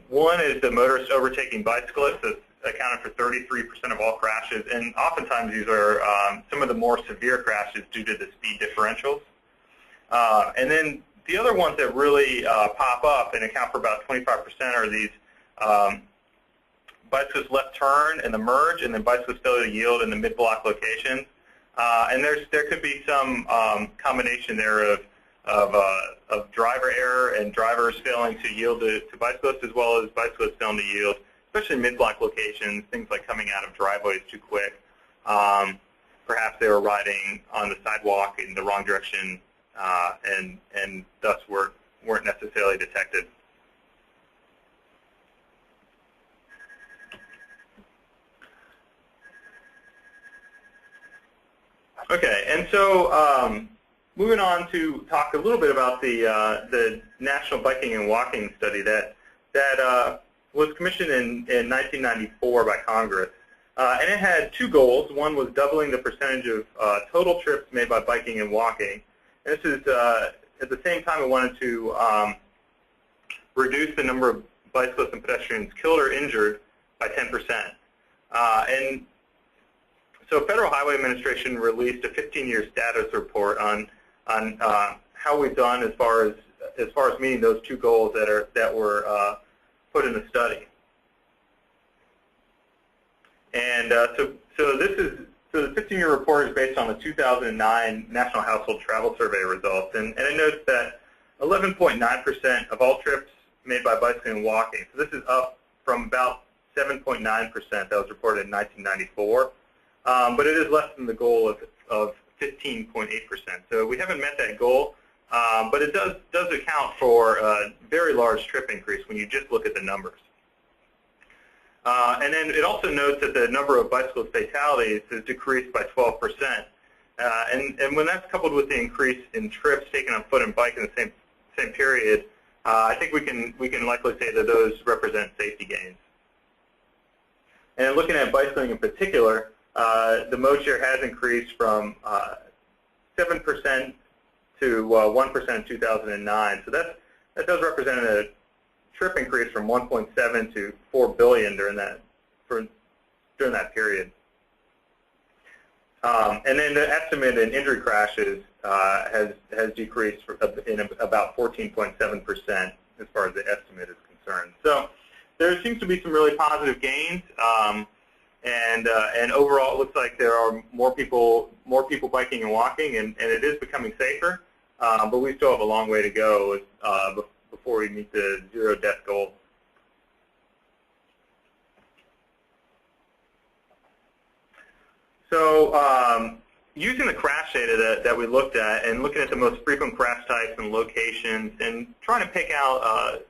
One is the motorists overtaking bicyclists. That's accounted for 33% of all crashes, and oftentimes these are some of the more severe crashes due to the speed differentials. And then the other ones that really pop up and account for about 25% are these bicyclist left turn and the merge, and then bicyclist failure to yield in the mid-block locations. And there could be some combination there of driver error and drivers failing to yield to bicyclists, as well as bicyclists failing to yield, especially in mid-block locations, things like coming out of driveways too quick. Perhaps they were riding on the sidewalk in the wrong direction and thus weren't necessarily detected. Okay, and so moving on to talk a little bit about the National Biking and Walking Study that was commissioned in 1994 by Congress, and it had two goals. One was doubling the percentage of total trips made by biking and walking. And this is at the same time it wanted to reduce the number of bicyclists and pedestrians killed or injured by 10%. And so Federal Highway Administration released a 15-year status report on how we've done as far as meeting those two goals that were put in the study. And so the 15-year report is based on the 2009 National Household Travel Survey results, and it notes that 11.9% of all trips made by bicycling and walking. So this is up from about 7.9% that was reported in 1994. But it is less than the goal of 15.8%. So we haven't met that goal, but it does account for a very large trip increase when you just look at the numbers. And then it also notes that the number of bicyclist fatalities has decreased by 12%. And when that's coupled with the increase in trips taken on foot and bike in the same period, I think we can likely say that those represent safety gains. And looking at bicycling in particular, the mode share has increased from 7% to 1% in 2009. So that does represent a trip increase from 1.7 to 4 billion during that period. And then the estimate in injury crashes has decreased in about 14.7% as far as the estimate is concerned. So there seems to be some really positive gains. And overall, it looks like there are more people biking and walking, and it is becoming safer. But we still have a long way to go before we meet the zero death goal. So using the crash data that we looked at, and looking at the most frequent crash types and locations, and trying to pick out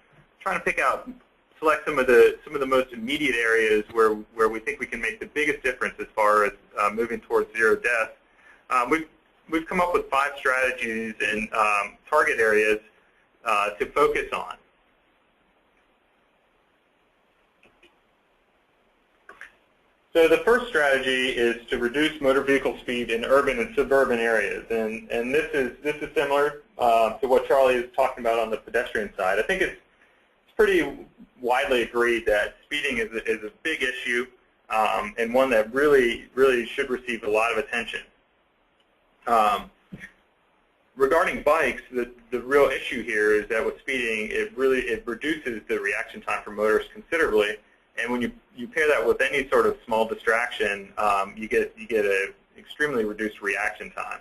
select some of the most immediate areas where we think we can make the biggest difference as far as moving towards zero death. we've come up with 5 strategies and target areas to focus on. So the first strategy is to reduce motor vehicle speed in urban and suburban areas, and this is similar to what Charlie is talking about on the pedestrian side. I think it's pretty widely agreed that speeding is a big issue and one that really should receive a lot of attention. Regarding bikes, the real issue here is that with speeding, it reduces the reaction time for motorists considerably. And when you pair that with any sort of small distraction, you get an extremely reduced reaction time.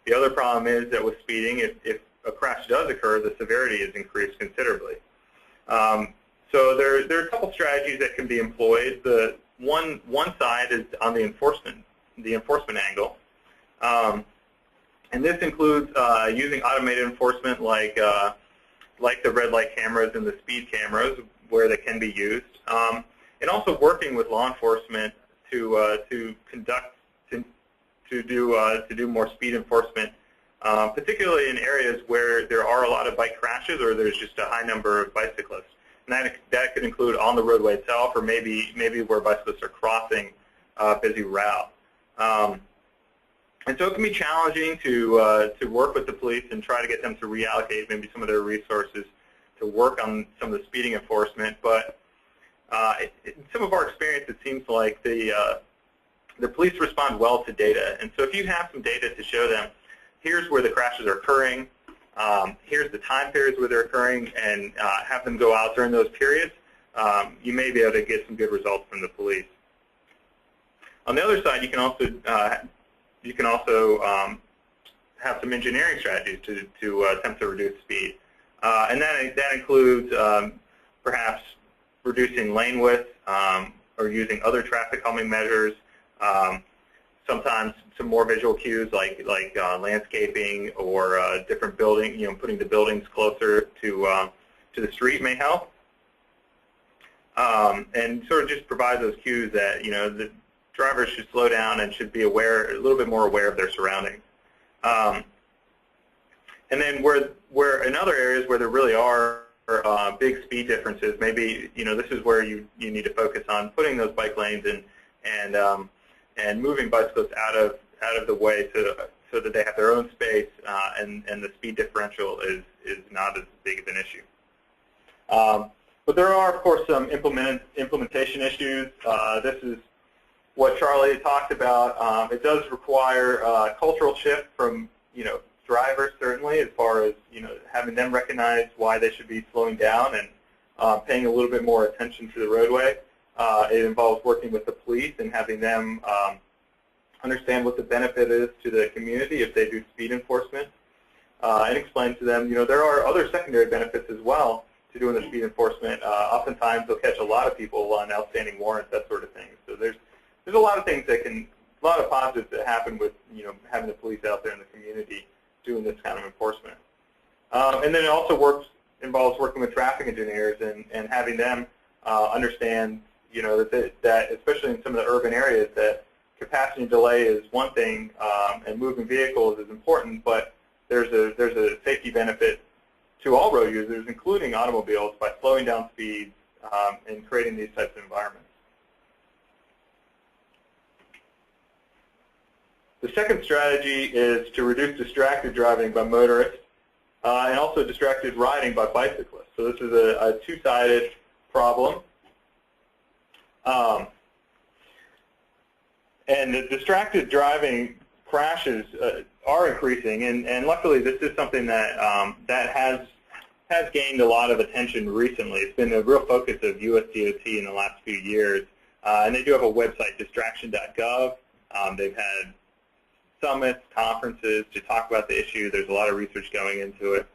The other problem is that with speeding, if a crash does occur, the severity is increased considerably. So there are a couple strategies that can be employed. The one side is on the enforcement angle, and this includes using automated enforcement like the red light cameras and the speed cameras where they can be used, and also working with law enforcement to do more speed enforcement, particularly in areas where there are a lot of bike crashes or there's just a high number of bicyclists. And that could include on the roadway itself, or maybe where bicyclists are crossing a busy route. And so it can be challenging to work with the police and try to get them to reallocate maybe some of their resources to work on some of the speeding enforcement. But in some of our experience, it seems like the police respond well to data. And so if you have some data to show them, here's where the crashes are occurring, here's the time periods where they're occurring, and have them go out during those periods, you may be able to get some good results from the police. On the other side, you can also have some engineering strategies to attempt to reduce speed. And that includes perhaps reducing lane width or using other traffic calming measures, sometimes some more visual cues like landscaping or different building, putting the buildings closer to the street may help. And sort of just provide those cues that, the drivers should slow down and should be a little bit more aware of their surroundings. And then where in other areas where there really are big speed differences, maybe this is where you need to focus on putting those bike lanes and moving bicyclists out of the way so that they have their own space and the speed differential is not as big of an issue. But there are, of course, some implementation issues. This is what Charlie talked about. It does require a cultural shift from drivers, certainly, as far as having them recognize why they should be slowing down and paying a little bit more attention to the roadway. It involves working with the police and having them understand what the benefit is to the community if they do speed enforcement, and explain to them there are other secondary benefits as well to doing the speed enforcement. Oftentimes they'll catch a lot of people on outstanding warrants, that sort of thing. So there's a lot of things a lot of positives that happen with having the police out there in the community doing this kind of enforcement. And then it also involves working with traffic engineers and having them understand that especially in some of the urban areas that capacity delay is one thing and moving vehicles is important, but there's a safety benefit to all road users, including automobiles, by slowing down speeds and creating these types of environments. The second strategy is to reduce distracted driving by motorists and also distracted riding by bicyclists. So this is a two-sided problem. And the distracted driving crashes are increasing, and luckily this is something that has gained a lot of attention recently. It's been a real focus of US DOT in the last few years, and they do have a website, distraction.gov. They've had summits, conferences to talk about the issue. There's a lot of research going into it.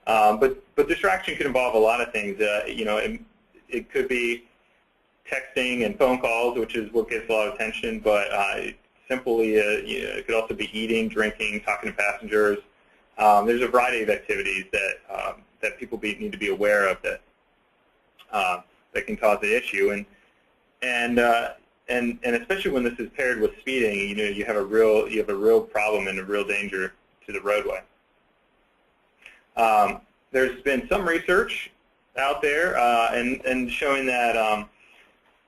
But distraction can involve a lot of things. It could be texting and phone calls, which is what gets a lot of attention, but simply it could also be eating, drinking, talking to passengers. There's a variety of activities that people need to be aware of that can cause the issue. And and especially when this is paired with speeding, you have a real problem and a real danger to the roadway. There's been some research out there and showing that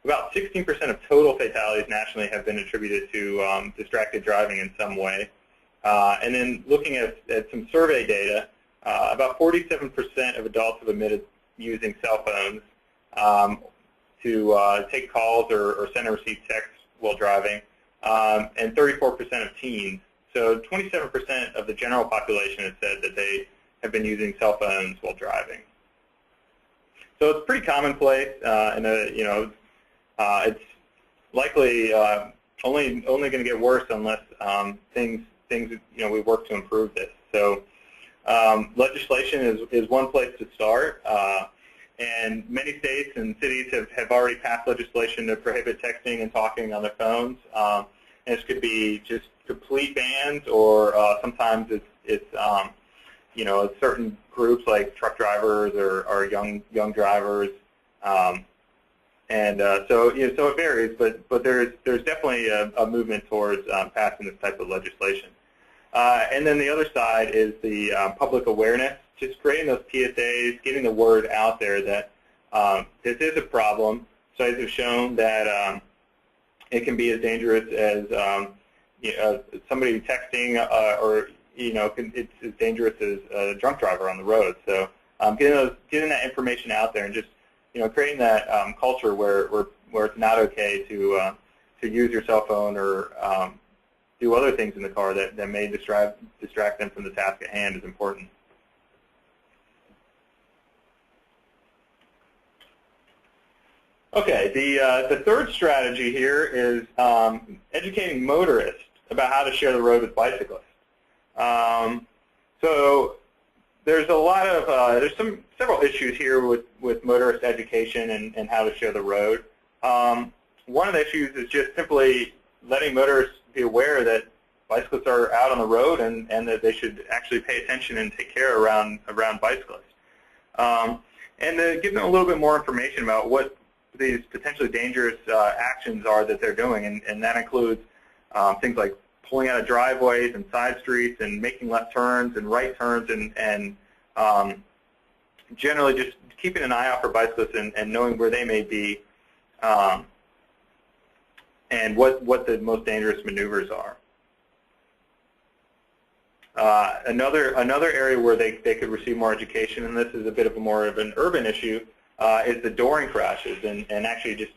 about 16% of total fatalities nationally have been attributed to distracted driving in some way. And then looking at some survey data, about 47% of adults have admitted using cell phones to take calls or send and receive texts while driving, and 34% of teens. So 27% of the general population has said that they have been using cell phones while driving. So it's pretty commonplace, and it's likely only going to get worse unless things we work to improve this. So legislation is one place to start, and many states and cities have already passed legislation to prohibit texting and talking on their phones. And this could be just complete bans, or sometimes it's certain groups like truck drivers or young drivers. So it varies, but there's definitely a movement towards passing this type of legislation. And then the other side is the public awareness, just creating those PSAs, getting the word out there that this is a problem. Studies have shown that it can be as dangerous as somebody texting, or it's as dangerous as a drunk driver on the road. So getting that information out there and just creating that culture where it's not okay to use your cell phone or do other things in the car that may distract them from the task at hand is important. Okay, the third strategy here is educating motorists about how to share the road with bicyclists. So there's a lot of several issues here with motorist education and how to share the road. One of the issues is just simply letting motorists be aware that bicyclists are out on the road and that they should actually pay attention and take care around bicyclists. And give them a little bit more information about what these potentially dangerous actions are that they're doing, and that includes things like pulling out of driveways and side streets and making left turns and right turns, and generally just keeping an eye out for bicyclists and knowing where they may be and what the most dangerous maneuvers are. Another area where they could receive more education, and this is a bit of more of an urban issue, is the dooring crashes, and actually just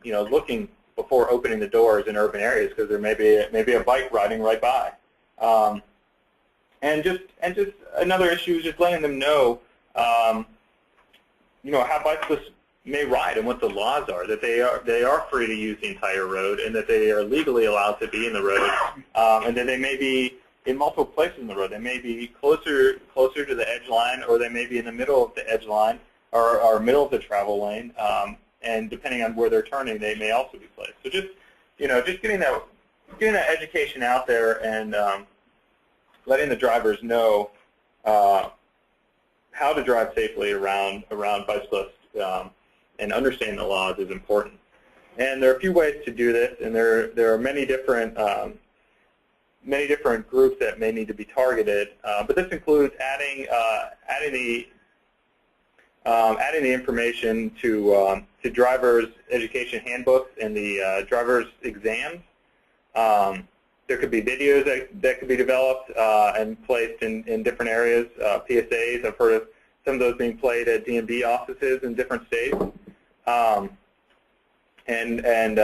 looking before opening the doors in urban areas, because there may be a bike riding right by. And just another issue is just letting them know how bicyclists may ride and what the laws are, that they are free to use the entire road, and that they are legally allowed to be in the road, and that they may be in multiple places in the road. They may be closer to the edge line, or they may be in the middle of the edge line, or middle of the travel lane, and depending on where they're turning, they may also be placed. So just getting that education out there and letting the drivers know how to drive safely around bicyclists and understanding the laws is important. And there are a few ways to do this, and there are many different groups that may need to be targeted. But this includes adding the information to drivers' education handbooks and the drivers' exams. There could be videos that could be developed and placed in different areas. PSAs, I've heard of some of those being played at DMV offices in different states. And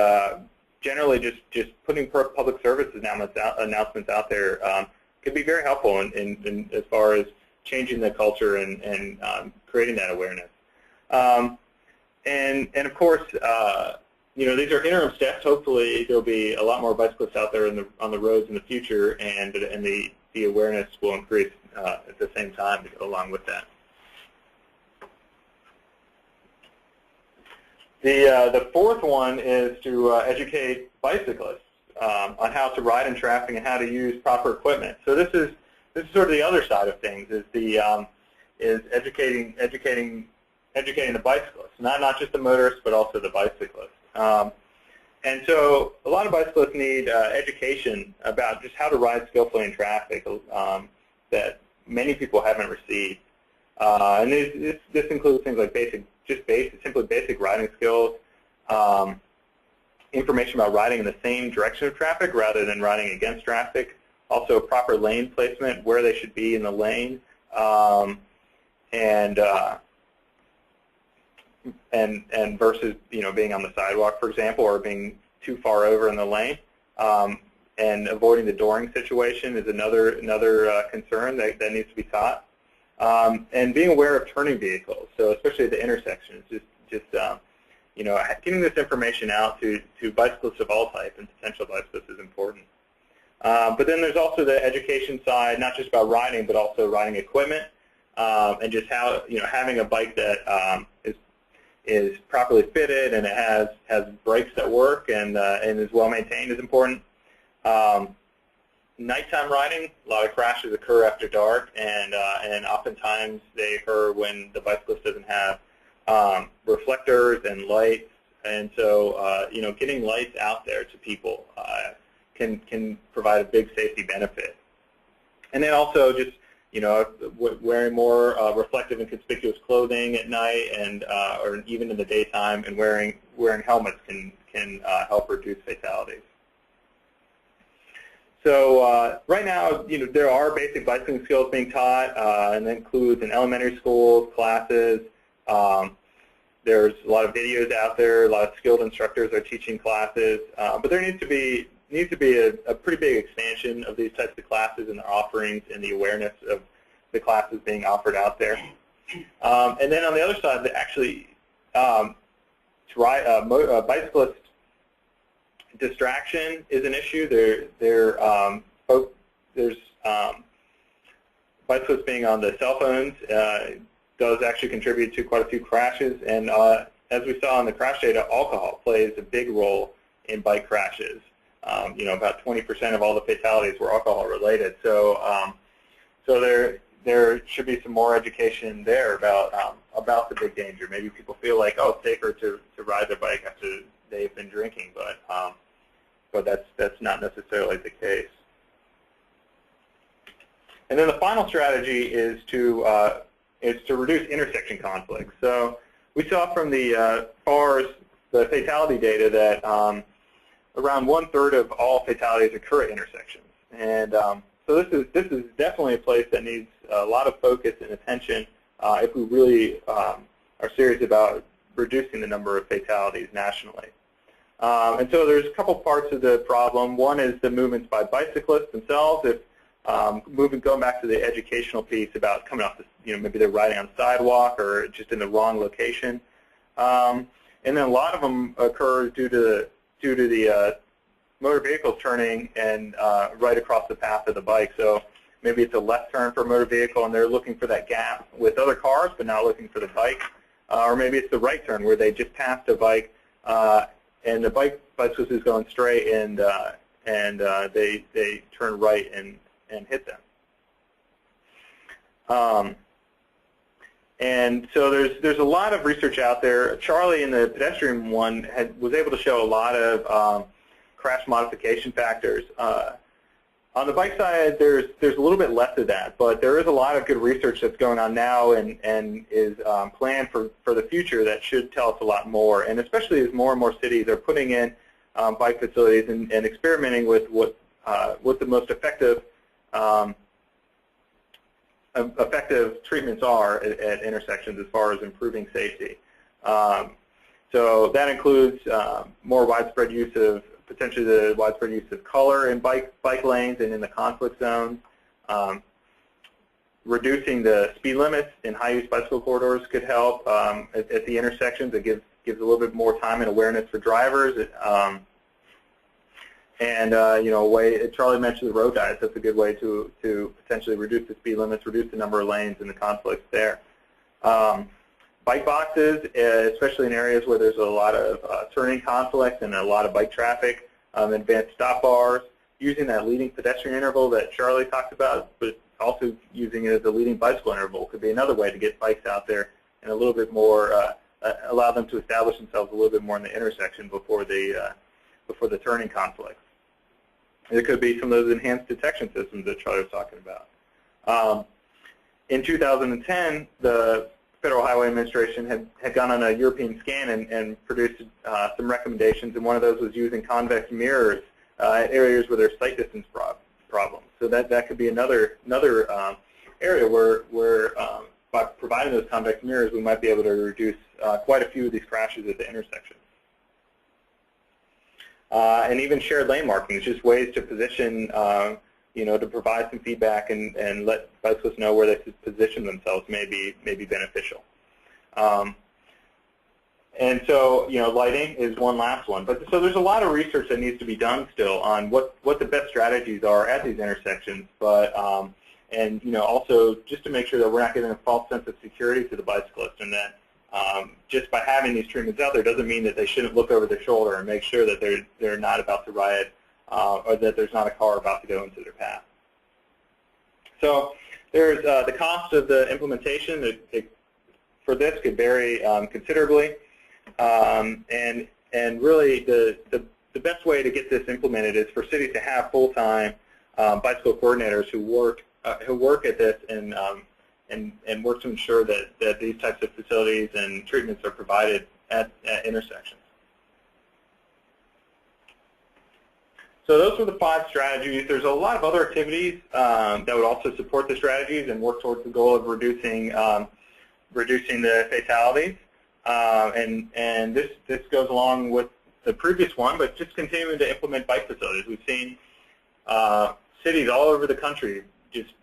generally just putting public service announcements out there could be very helpful in as far as changing the culture and creating that awareness. And of course, these are interim steps. Hopefully, there'll be a lot more bicyclists out there on the roads in the future, and the awareness will increase at the same time to go along with that. The fourth one is to educate bicyclists on how to ride in traffic and how to use proper equipment. So this is sort of the other side of things, is educating the bicyclists, not just the motorists, but also the bicyclists. And so a lot of bicyclists need education about just how to ride skillfully in traffic that many people haven't received. And this includes things like simply basic riding skills, information about riding in the same direction of traffic rather than riding against traffic, also proper lane placement, where they should be in the lane, and versus being on the sidewalk, for example, or being too far over in the lane, and avoiding the dooring situation is another concern that needs to be taught, and being aware of turning vehicles. So especially at the intersections, getting this information out to bicyclists of all types and potential bicyclists is important. But then there's also the education side, not just about riding, but also riding equipment, and just how having a bike that is properly fitted and it has brakes that work and is well maintained is important. Nighttime riding, a lot of crashes occur after dark, and oftentimes they occur when the bicyclist doesn't have reflectors and lights, and so getting lights out there to people can provide a big safety benefit. And then also just wearing more reflective and conspicuous clothing at night, and or even in the daytime, and wearing helmets can help reduce fatalities. So right now, there are basic bicycling skills being taught, and that includes in elementary schools, classes. There's a lot of videos out there. A lot of skilled instructors are teaching classes, but there needs to be a pretty big expansion of these types of classes and the offerings and the awareness of the classes being offered out there. And then on the other side, bicyclist distraction is an issue. There's bicyclists being on the cell phones does actually contribute to quite a few crashes, and as we saw in the crash data, alcohol plays a big role in bike crashes. About 20% of all the fatalities were alcohol related. So, there should be some more education there about the big danger. Maybe people feel like, oh, it's safer to ride their bike after they've been drinking, but that's not necessarily the case. And then the final strategy is to reduce intersection conflicts. So we saw from the FARS, the fatality data, that around 1/3 of all fatalities occur at intersections. And so this is definitely a place that needs a lot of focus and attention if we really are serious about reducing the number of fatalities nationally. And so there's a couple parts of the problem. One is the movements by bicyclists themselves. If going back to the educational piece about coming off the, maybe they're riding on the sidewalk or just in the wrong location. And then a lot of them occur due to the motor vehicles turning and right across the path of the bike. So maybe it's a left turn for a motor vehicle and they're looking for that gap with other cars but not looking for the bike. Or maybe it's the right turn where they just passed a bike and the bicyclist is going straight and they turn right and hit them. And so there's a lot of research out there. Charlie in the pedestrian one was able to show a lot of crash modification factors. On the bike side, there's a little bit less of that, but there is a lot of good research that's going on now and is planned for the future that should tell us a lot more. And especially as more and more cities are putting in bike facilities and experimenting with what the most effective treatments are at intersections as far as improving safety. So that includes more widespread use of, potentially the widespread use of color in bike lanes and in the conflict zones. Reducing the speed limits in high-use bicycle corridors could help at the intersections. It gives a little bit more time and awareness for drivers. A way, Charlie mentioned the road diets. That's a good way to potentially reduce the speed limits, reduce the number of lanes and the conflicts there. Bike boxes, especially in areas where there's a lot of turning conflict and a lot of bike traffic, advanced stop bars, using that leading pedestrian interval that Charlie talked about, but also using it as a leading bicycle interval could be another way to get bikes out there and a little bit more, allow them to establish themselves a little bit more in the intersection before they before the turning conflicts. There could be some of those enhanced detection systems that Charlie was talking about. In 2010, the Federal Highway Administration had gone on a European scan and produced some recommendations, and one of those was using convex mirrors at areas where there's sight distance problems. So that could be another area where by providing those convex mirrors, we might be able to reduce quite a few of these crashes at the intersection. And even shared lane markings, just ways to position, to provide some feedback and let bicyclists know where they should position themselves may be beneficial. And so, lighting is one last one. But so there's a lot of research that needs to be done still on what the best strategies are at these intersections. But and also just to make sure that we're not giving a false sense of security to the bicyclist, and that just by having these treatments out there doesn't mean that they shouldn't look over their shoulder and make sure that they're not about to riot or that there's not a car about to go into their path. So there's the cost of the implementation for this could vary considerably, and really the best way to get this implemented is for cities to have full-time bicycle coordinators who work at this and work to ensure that these types of facilities and treatments are provided at intersections. So those were the 5 strategies. There's a lot of other activities that would also support the strategies and work towards the goal of reducing the fatalities. And this goes along with the previous one, but just continuing to implement bike facilities. We've seen cities all over the country just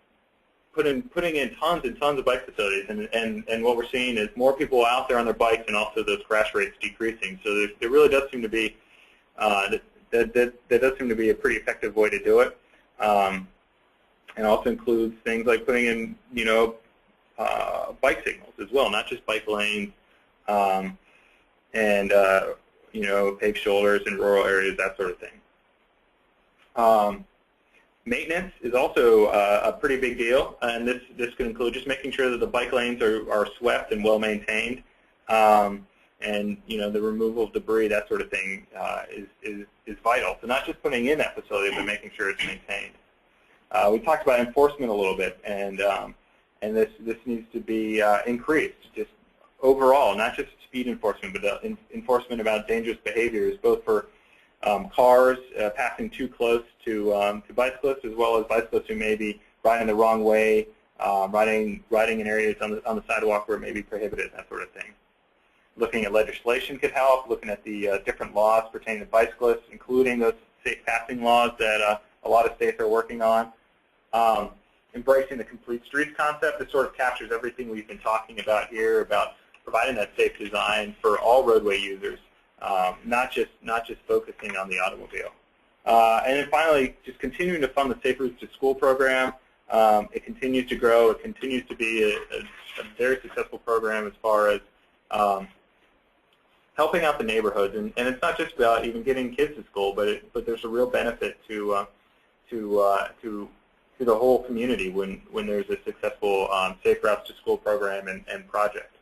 putting in tons and tons of bike facilities, and what we're seeing is more people out there on their bikes and also those crash rates decreasing. So there really does seem to be that does seem to be a pretty effective way to do it, and also includes things like putting in bike signals as well, not just bike lanes, and paved shoulders in rural areas, that sort of thing. Maintenance is also a pretty big deal, and this could include just making sure that the bike lanes are swept and well maintained, and the removal of debris, that sort of thing, is vital. So not just putting in that facility, but making sure it's maintained. We talked about enforcement a little bit, and this needs to be increased, just overall, not just speed enforcement, but enforcement about dangerous behaviors, both for cars passing too close to bicyclists, as well as bicyclists who may be riding the wrong way, riding in areas on the sidewalk where it may be prohibited, that sort of thing. Looking at legislation could help. Looking at the different laws pertaining to bicyclists, including those safe passing laws that a lot of states are working on. Embracing the complete streets concept. This sort of captures everything we've been talking about here about providing that safe design for all roadway users. Not just focusing on the automobile. And then finally, just continuing to fund the Safe Routes to School program. It continues to grow. It continues to be a very successful program as far as helping out the neighborhoods. And it's not just about even getting kids to school, but there's a real benefit to the whole community when there's a successful Safe Routes to School program and project.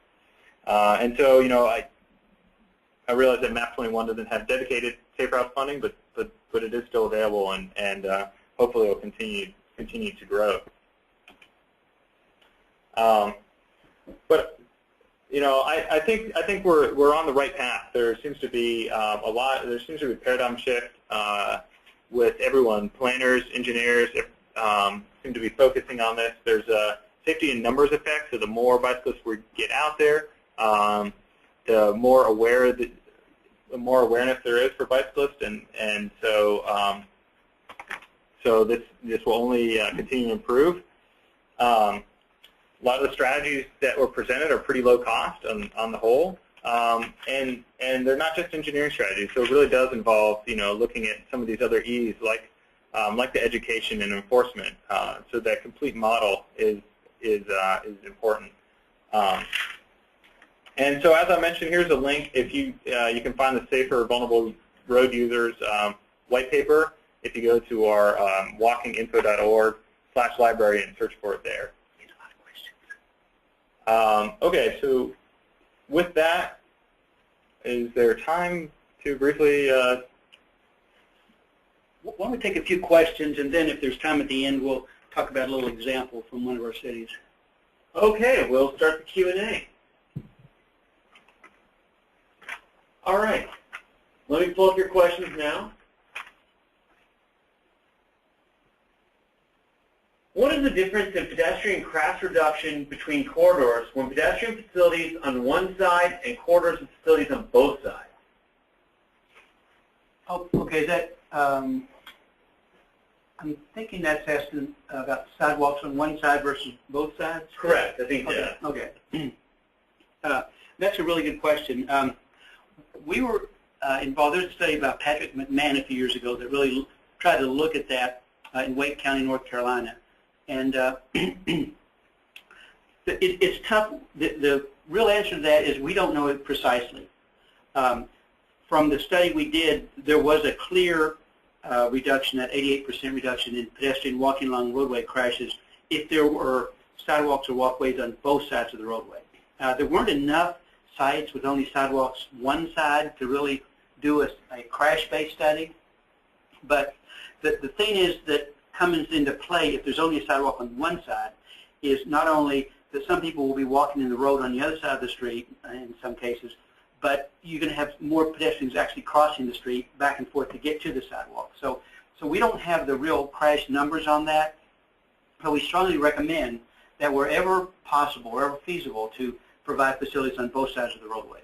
And so, I realize that MAP 21 doesn't have dedicated Safe Routes funding, but it is still available, and hopefully it will continue to grow. But I think we're on the right path. There seems to be there seems to be a paradigm shift with everyone. Planners, engineers seem to be focusing on this. There's a safety in numbers effect. So the more bicyclists we get out there, the more awareness there is for bicyclists, and so so this will only continue to improve. A lot of the strategies that were presented are pretty low cost on the whole, and they're not just engineering strategies. So it really does involve looking at some of these other E's like the education and enforcement. So that complete model is important. And so, as I mentioned, here's a link. If you can find the Safer Vulnerable Road Users white paper if you go to our walkinginfo.org/library and search for it there. Okay, so with that, is there time to briefly why don't we take a few questions, and then if there's time at the end, we'll talk about a little example from one of our cities. Okay, we'll start the Q&A. All right, let me pull up your questions now. What is the difference in pedestrian crash reduction between corridors when pedestrian facilities on one side and corridors and facilities on both sides? Oh, okay, that, I'm thinking that's asking about sidewalks on one side versus both sides? Correct, I think Okay. so. Okay. That's a really good question. We were involved, there's a study about Patrick McMahon a few years ago that really tried to look at that in Wake County, North Carolina. And it's tough. The real answer to that is we don't know it precisely. From the study we did, there was a clear reduction, that 88% reduction in pedestrian walking along roadway crashes if there were sidewalks or walkways on both sides of the roadway. There weren't enough sites with only sidewalks one side to really do a crash-based study. But the thing is that comes into play if there's only a sidewalk on one side is not only that some people will be walking in the road on the other side of the street in some cases, but you're going to have more pedestrians actually crossing the street back and forth to get to the sidewalk. So we don't have the real crash numbers on that, but we strongly recommend that wherever possible, wherever feasible, to provide facilities on both sides of the roadway.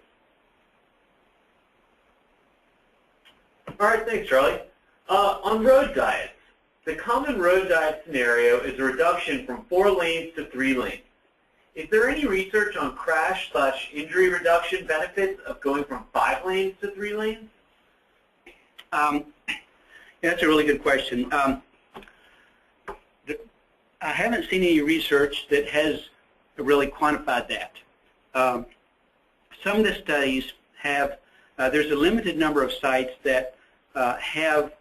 All right, thanks, Charlie. On road diets, the common road diet scenario is a reduction from 4 lanes to 3 lanes. Is there any research on crash/injury reduction benefits of going from 5 lanes to 3 lanes? That's a really good question. I haven't seen any research that has really quantified that. Some of the studies have, there's a limited number of sites that have,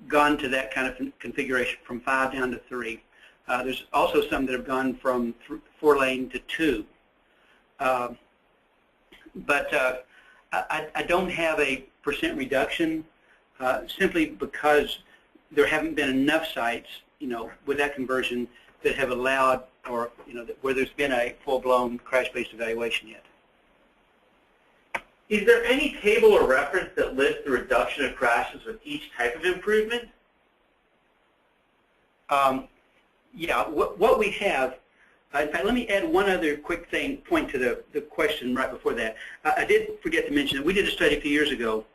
gone to that kind of configuration from 5 down to 3. There's also some that have gone from 4 lane to 2. But I don't have a % reduction simply because there haven't been enough sites, with that conversion that have allowed or, where there's been a full-blown crash-based evaluation yet. Is there any table or reference that lists the reduction of crashes with each type of improvement? Yeah, what we have, in fact, let me add one other quick point to the question right before that. I did forget to mention that we did a study a few years ago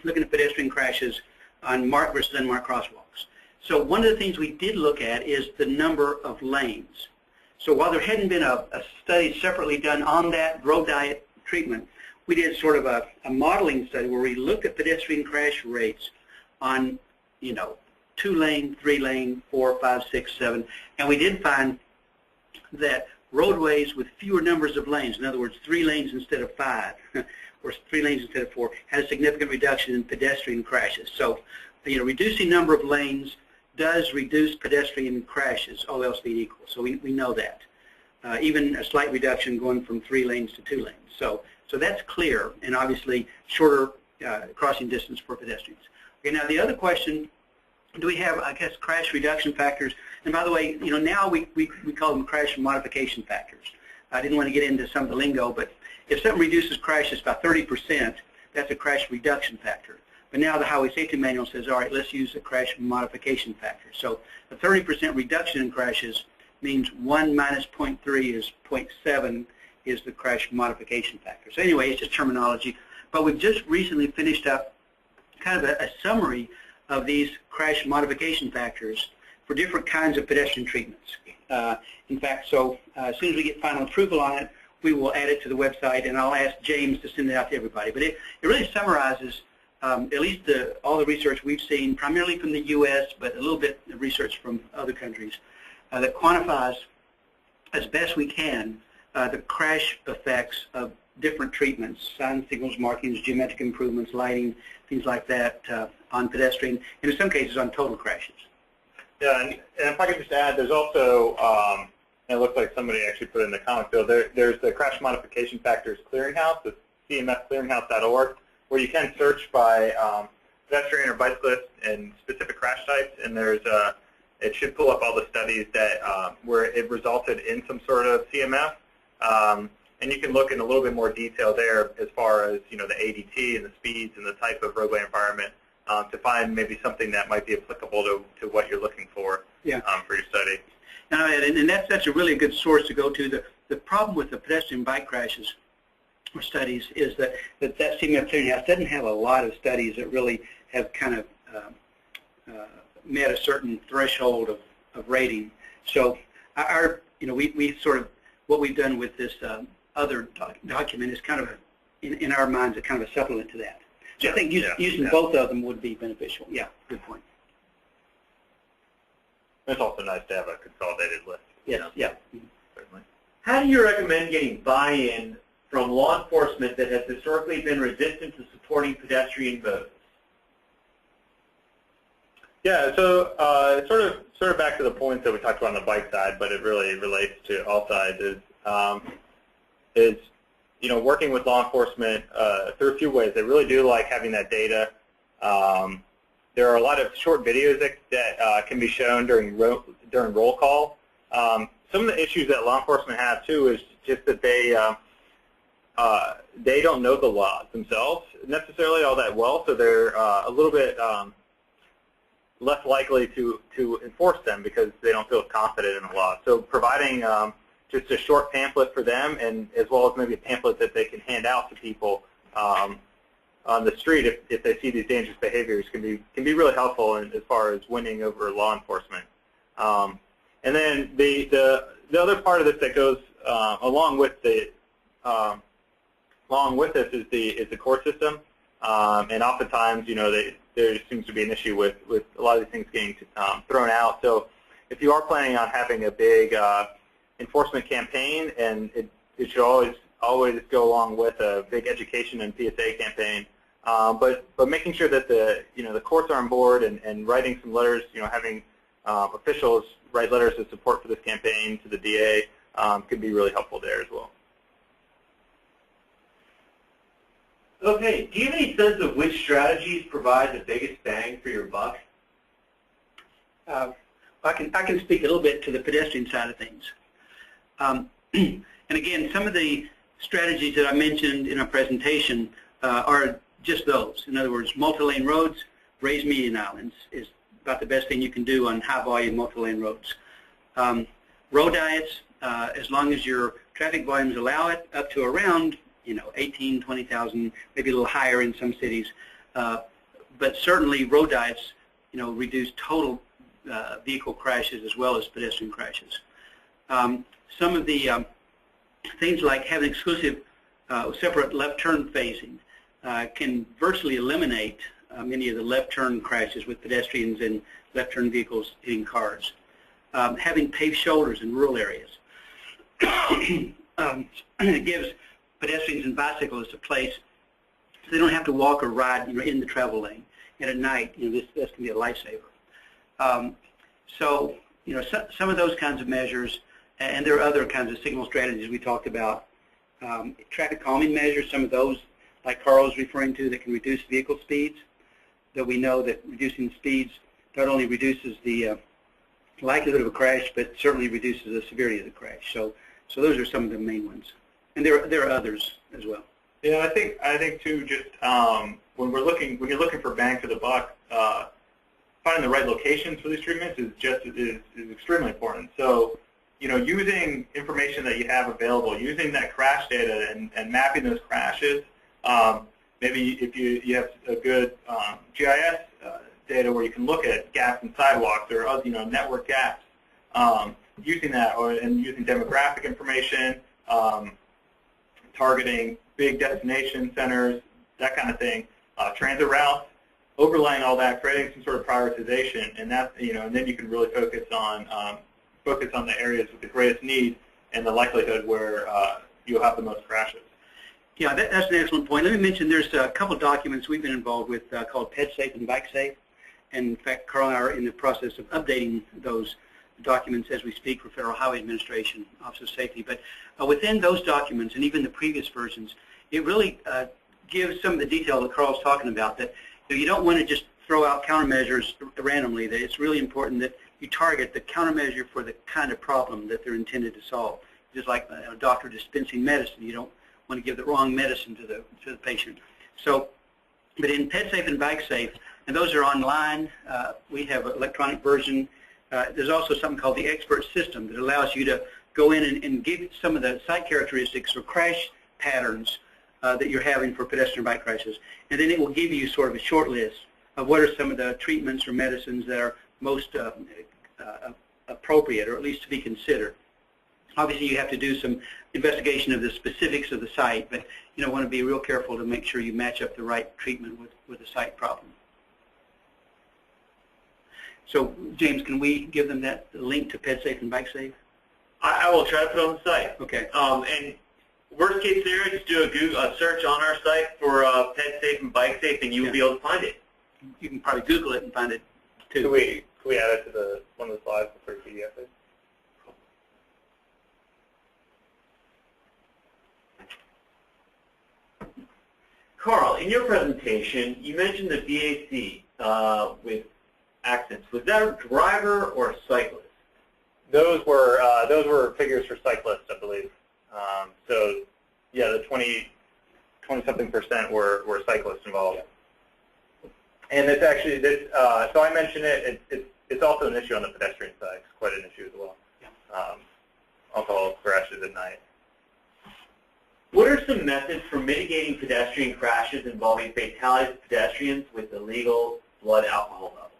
looking at pedestrian crashes on marked versus unmarked crosswalks. So one of the things we did look at is the number of lanes. So while there hadn't been a study separately done on that road diet treatment, we did sort of a modeling study where we looked at pedestrian crash rates on, 2 lane, 3 lane, 4, 5, 6, 7, and we did find that roadways with fewer numbers of lanes, in other words, 3 lanes instead of 5, or 3 lanes instead of 4, had a significant reduction in pedestrian crashes. So, reducing number of lanes does reduce pedestrian crashes, all else being equal. So we know that. Even a slight reduction going from 3 lanes to 2 lanes. So that's clear, and obviously shorter crossing distance for pedestrians. Okay, now the other question, do we have, I guess, crash reduction factors? And by the way, now we call them crash modification factors. I didn't want to get into some of the lingo, but if something reduces crashes by 30%, that's a crash reduction factor. But now the Highway Safety Manual says, all right, let's use a crash modification factor. So a 30% reduction in crashes means 1 minus 0.3 is 0.7 is the crash modification factor. So anyway, it's just terminology. But we've just recently finished up kind of a summary of these crash modification factors for different kinds of pedestrian treatments. In fact, so as soon as we get final approval on it, we will add it to the website, and I'll ask James to send it out to everybody. But it really summarizes at least all the research we've seen, primarily from the U.S., but a little bit of research from other countries, that quantifies as best we can the crash effects of different treatments, signs, signals, markings, geometric improvements, lighting, things like that on pedestrian, and in some cases on total crashes. Yeah, and if I could just add, there's also, it looks like somebody actually put it in the comment field, there's the Crash Modification Factors Clearinghouse, the cmfclearinghouse.org, where you can search by pedestrian or bicyclist and specific crash types, and it should pull up all the studies that where it resulted in some sort of CMF. And you can look in a little bit more detail there as far as the ADT and the speeds and the type of roadway environment to find maybe something that might be applicable to what you're looking for for your study. And that's a really good source to go to. The problem with the pedestrian bike crashes or studies is that CMF clearinghouse doesn't have a lot of studies that really have kind of met a certain threshold of rating. So we sort of, what we've done with this other document is kind of, in our minds, a kind of a supplement to that. So I think using both of them would be beneficial. Yeah, good point. It's also nice to have a consolidated list. Yes, yeah. Certainly. How do you recommend getting buy-in from law enforcement that has historically been resistant to supporting pedestrian modes? Yeah, so sort of back to the points that we talked about on the bike side, but it really relates to all sides, is working with law enforcement through a few ways. They really do like having that data. There are a lot of short videos that can be shown during roll call. Some of the issues that law enforcement have too is just that they don't know the law themselves necessarily all that well, so they're a little bit less likely to enforce them because they don't feel confident in the law. So providing just a short pamphlet for them, and as well as maybe a pamphlet that they can hand out to people on the street if they see these dangerous behaviors can be really helpful as far as winning over law enforcement. And then the other part of this that goes along with this is the court system, and oftentimes there seems to be an issue with a lot of these things getting thrown out. So if you are planning on having a big enforcement campaign, and it should always go along with a big education and PSA campaign, but making sure that the courts are on board and writing some letters, having officials write letters of support for this campaign to the DA could be really helpful there as well. Okay, do you have any sense of which strategies provide the biggest bang for your buck? I can speak a little bit to the pedestrian side of things. And again, some of the strategies that I mentioned in our presentation are just those. In other words, multi-lane roads, raised median islands is about the best thing you can do on high-volume multi-lane roads. Road diets, as long as your traffic volumes allow it, up to around 18, 20,000, maybe a little higher in some cities. But certainly road diets, reduce total vehicle crashes as well as pedestrian crashes. Some of the things like having exclusive separate left turn phasing can virtually eliminate many of the left turn crashes with pedestrians and left turn vehicles hitting cars. Having paved shoulders in rural areas. It gives pedestrians and bicyclists a place so they don't have to walk or ride in the travel lane. And at night, this can be a lifesaver. So some of those kinds of measures, and there are other kinds of signal strategies we talked about. Traffic calming measures, some of those, like Carl was referring to, that can reduce vehicle speeds, that we know that reducing speeds not only reduces the likelihood of a crash, but certainly reduces the severity of the crash. So those are some of the main ones. And there are others as well. Yeah, I think too, just when you're looking for bang for the buck, finding the right locations for these treatments is extremely important. So, using information that you have available, using that crash data and mapping those crashes. Maybe if you have a good GIS data where you can look at gaps in sidewalks or network gaps, using that and using demographic information. Targeting big destination centers, that kind of thing, transit routes, overlaying all that, creating some sort of prioritization, and that and then you can really focus on the areas with the greatest need and the likelihood where you'll have the most crashes. Yeah, that's an excellent point. Let me mention there's a couple of documents we've been involved with called PedSafe and BikeSafe, and in fact, Carl and I are in the process of updating those documents as we speak for Federal Highway Administration, Office of Safety. But within those documents, and even the previous versions, it really gives some of the detail that Carl's talking about, that So you don't want to just throw out countermeasures randomly. That it's really important that you target the countermeasure for the kind of problem that they're intended to solve. Just like a doctor dispensing medicine, you don't want to give the wrong medicine to the patient. So, but in PedSafe and BikeSafe, and those are online, we have an electronic version. There's also something called the expert system that allows you to go in and give some of the site characteristics or crash patterns that you're having for pedestrian bike crashes. And then it will give you sort of a short list of what are some of the treatments or medicines that are most appropriate, or at least to be considered. Obviously, you have to do some investigation of the specifics of the site, but you want to be real careful to make sure you match up the right treatment with the site problem. So, James, can we give them that link to PedSafe and BikeSafe? I will try to put it on the site. Okay. And worst case scenario, just do a search on our site for PedSafe and BikeSafe, and you will be able to find it. You can probably Google it and find it too. Can we add it to one of the slides for PDF? Carl, in your presentation, you mentioned the BAC with accidents. Was that a driver or a cyclist? Those were figures for cyclists, I believe. So, yeah, the 20-something% were cyclists involved. And it's actually this. So I mentioned it. It's also an issue on the pedestrian side. It's quite an issue as well. Alcohol crashes at night. What are some methods for mitigating pedestrian crashes involving fatalities of pedestrians with illegal blood alcohol levels?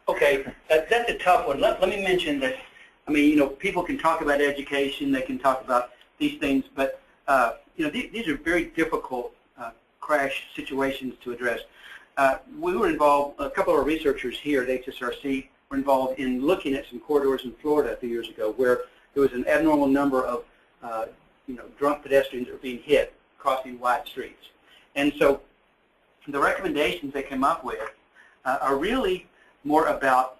Okay, that's a tough one. Let me mention that, I mean, people can talk about education, they can talk about these things, but, these are very difficult crash situations to address. We were involved, a couple of our researchers here at HSRC were involved in looking at some corridors in Florida a few years ago where there was an abnormal number of drunk pedestrians that were being hit crossing wide streets. And so the recommendations they came up with are really more about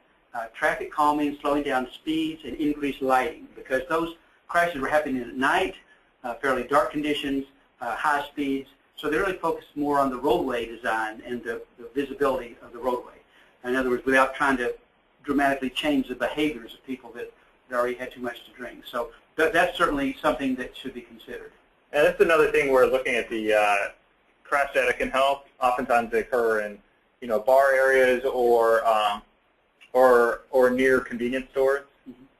traffic calming, slowing down speeds, and increased lighting, because those crashes were happening at night, fairly dark conditions, high speeds. So they really focused more on the roadway design and the visibility of the roadway. In other words, without trying to dramatically change the behaviors of people that already had too much to drink. So that's certainly something that should be considered. And that's another thing we're looking at. The crash data can help. Oftentimes they occur in bar areas or near convenience stores.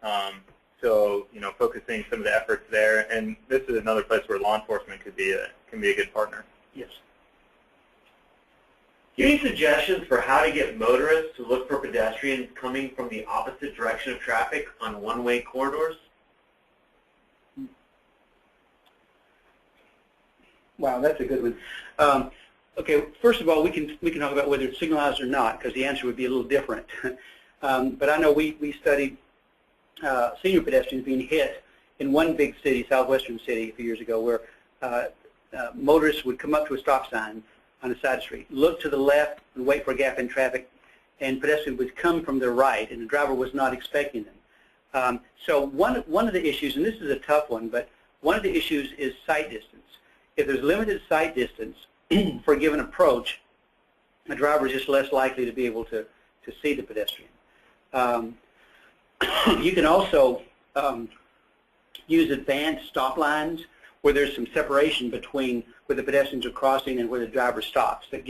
Mm-hmm. So focusing some of the efforts there, and this is another place where law enforcement can be a good partner. Yes. Do you have any suggestions for how to get motorists to look for pedestrians coming from the opposite direction of traffic on one-way corridors? Wow, that's a good one. Okay, first of all, we can talk about whether it's signalized or not, because the answer would be a little different. But I know we studied senior pedestrians being hit in one big city, southwestern city, a few years ago, where motorists would come up to a stop sign on a side street, look to the left and wait for a gap in traffic, and pedestrians would come from their right, and the driver was not expecting them. So one of the issues, and this is a tough one, but one of the issues is sight distance. If there's limited sight distance for a given approach, the driver is just less likely to be able to see the pedestrian. You can also use advanced stop lines where there's some separation between where the pedestrians are crossing and where the driver stops. That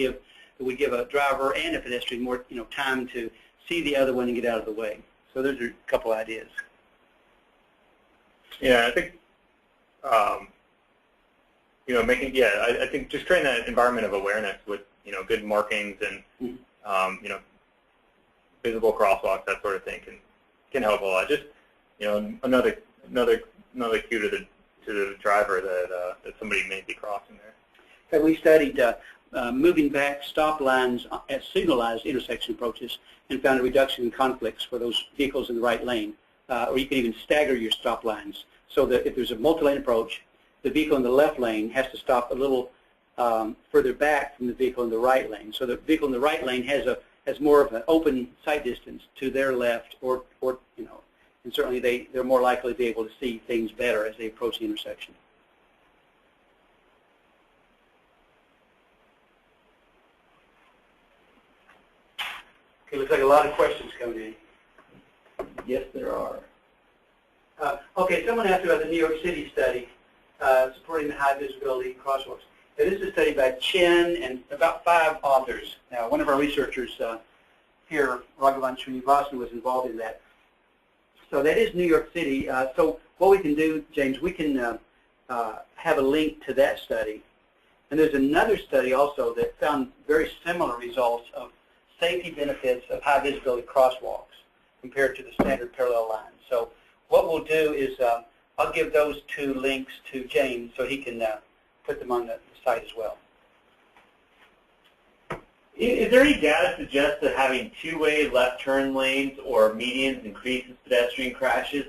would give a driver and a pedestrian more time to see the other one and get out of the way. So those are a couple ideas. Yeah, I think I think just creating that environment of awareness with good markings and visible crosswalks, that sort of thing can help a lot. Just another cue to the driver that somebody may be crossing there. And we studied moving back stop lines at signalized intersection approaches and found a reduction in conflicts for those vehicles in the right lane. Or you can even stagger your stop lines so that if there's a multi-lane approach, the vehicle in the left lane has to stop a little further back from the vehicle in the right lane. So the vehicle in the right lane has more of an open sight distance to their left, or and certainly they're more likely to be able to see things better as they approach the intersection. Looks like a lot of questions coming in. Yes, there are. Okay, someone asked about the New York City study supporting the high visibility crosswalks. Now, this is a study by Chen and about 5 authors. Now, one of our researchers here, Raghavan Srinivasan, was involved in that. So that is New York City. So what we can do, James, we can have a link to that study. And there's another study also that found very similar results of safety benefits of high visibility crosswalks compared to the standard parallel lines. So what we'll do is I'll give those 2 links to James so he can put them on the site as well. Is there any data to suggest that having two-way left turn lanes or medians increases pedestrian crashes?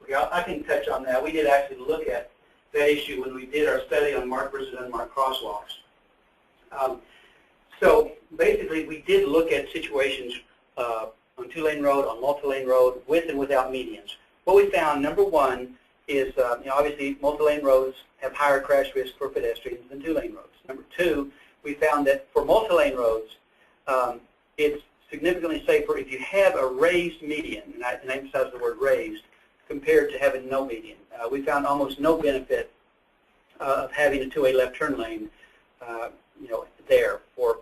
Okay, I can touch on that. We did actually look at that issue when we did our study on marked versus unmarked crosswalks. So basically, we did look at situations on 2-lane road, on multi-lane road, with and without medians. What we found, number one, is obviously multi-lane roads have higher crash risk for pedestrians than 2-lane roads. Number two, we found that for multi-lane roads, it's significantly safer if you have a raised median, and I emphasize the word raised, compared to having no median. We found almost no benefit of having a 2-way left turn lane, there for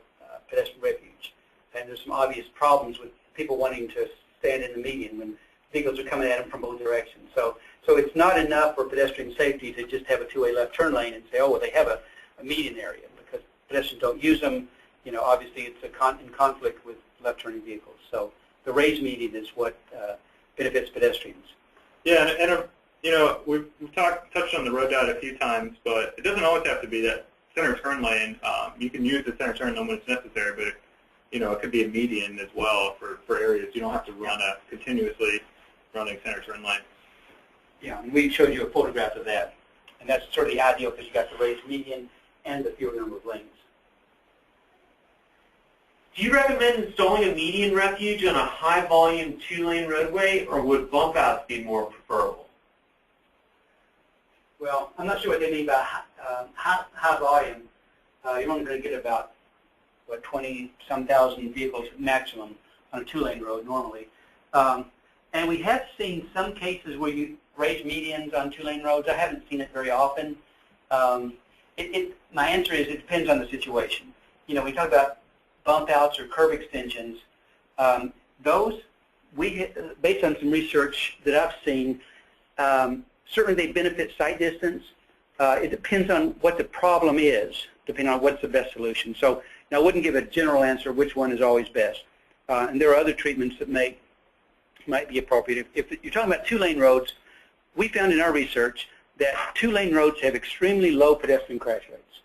pedestrian refuge. And there's some obvious problems with people wanting to stand in the median when vehicles are coming at them from both directions. So it's not enough for pedestrian safety to just have a 2-way left turn lane and say, oh, well, they have a median area, because pedestrians don't use them. Obviously it's in conflict with left turning vehicles. So the raised median is what benefits pedestrians. Yeah, and we've touched on the road data a few times, but it doesn't always have to be that center turn lane. You can use the center turn lane when it's necessary, but it could be a median as well for areas. You don't have to run a continuously running center turn lane. Yeah, and we showed you a photograph of that, and that's sort of the ideal because you got the raised median and the fewer number of lanes. Do you recommend installing a median refuge on a high-volume 2-lane roadway, or would bump outs be more preferable? Well, I'm not sure what they mean by high volume. You're only going to get about, 20-some thousand vehicles maximum on a 2-lane road normally. And we have seen some cases where you raise medians on 2-lane roads. I haven't seen it very often. My answer is it depends on the situation. We talk about bump outs or curb extensions. Those, based on some research that I've seen, certainly they benefit sight distance. It depends on what the problem is, depending on what's the best solution. So I wouldn't give a general answer which one is always best. And there are other treatments that might be appropriate. If you're talking about 2-lane roads, we found in our research that 2-lane roads have extremely low pedestrian crash rates,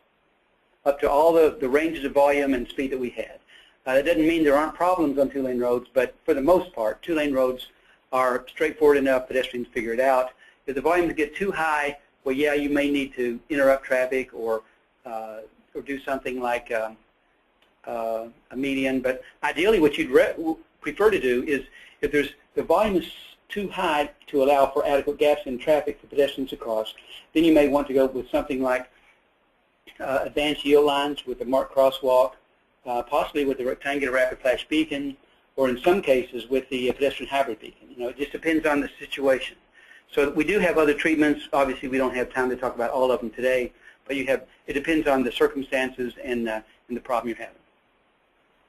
up to all the ranges of volume and speed that we had. That doesn't mean there aren't problems on 2-lane roads, but for the most part, 2-lane roads are straightforward enough. Pedestrians figure it out. If the volumes get too high, well, yeah, you may need to interrupt traffic or do something like a median. But ideally, what you'd prefer to do is, if the volume is too high to allow for adequate gaps in traffic for pedestrians to cross, then you may want to go with something like advanced yield lines with a marked crosswalk, possibly with the rectangular rapid flash beacon, or in some cases with the pedestrian hybrid beacon. It just depends on the situation. So we do have other treatments. Obviously, we don't have time to talk about all of them today, but it depends on the circumstances and the problem you're having.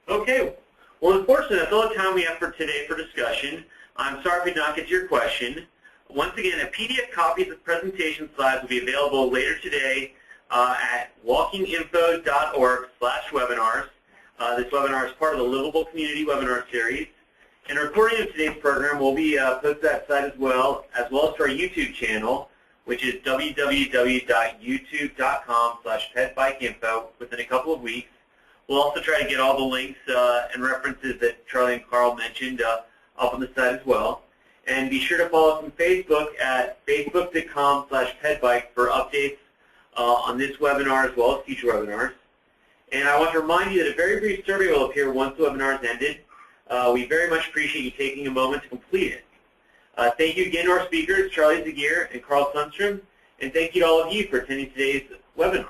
Okay. Well, unfortunately, that's all the time we have for today for discussion. I'm sorry if we did not get to your question. Once again, a PDF copy of the presentation slides will be available later today at walkinginfo.org/webinars. This webinar is part of the Livable Community webinar series. And a recording of today's program will be posted to that site as well as to our YouTube channel, which is www.youtube.com/PetBikeInfo within a couple of weeks. We'll also try to get all the links and references that Charlie and Carl mentioned up on the site as well. And be sure to follow us on Facebook at facebook.com/PetBike for updates on this webinar as well as future webinars. And I want to remind you that a very brief survey will appear once the webinar is ended. We very much appreciate you taking a moment to complete it. Thank you again to our speakers, Charlie Zegeer and Carl Sundstrom, and thank you to all of you for attending today's webinar.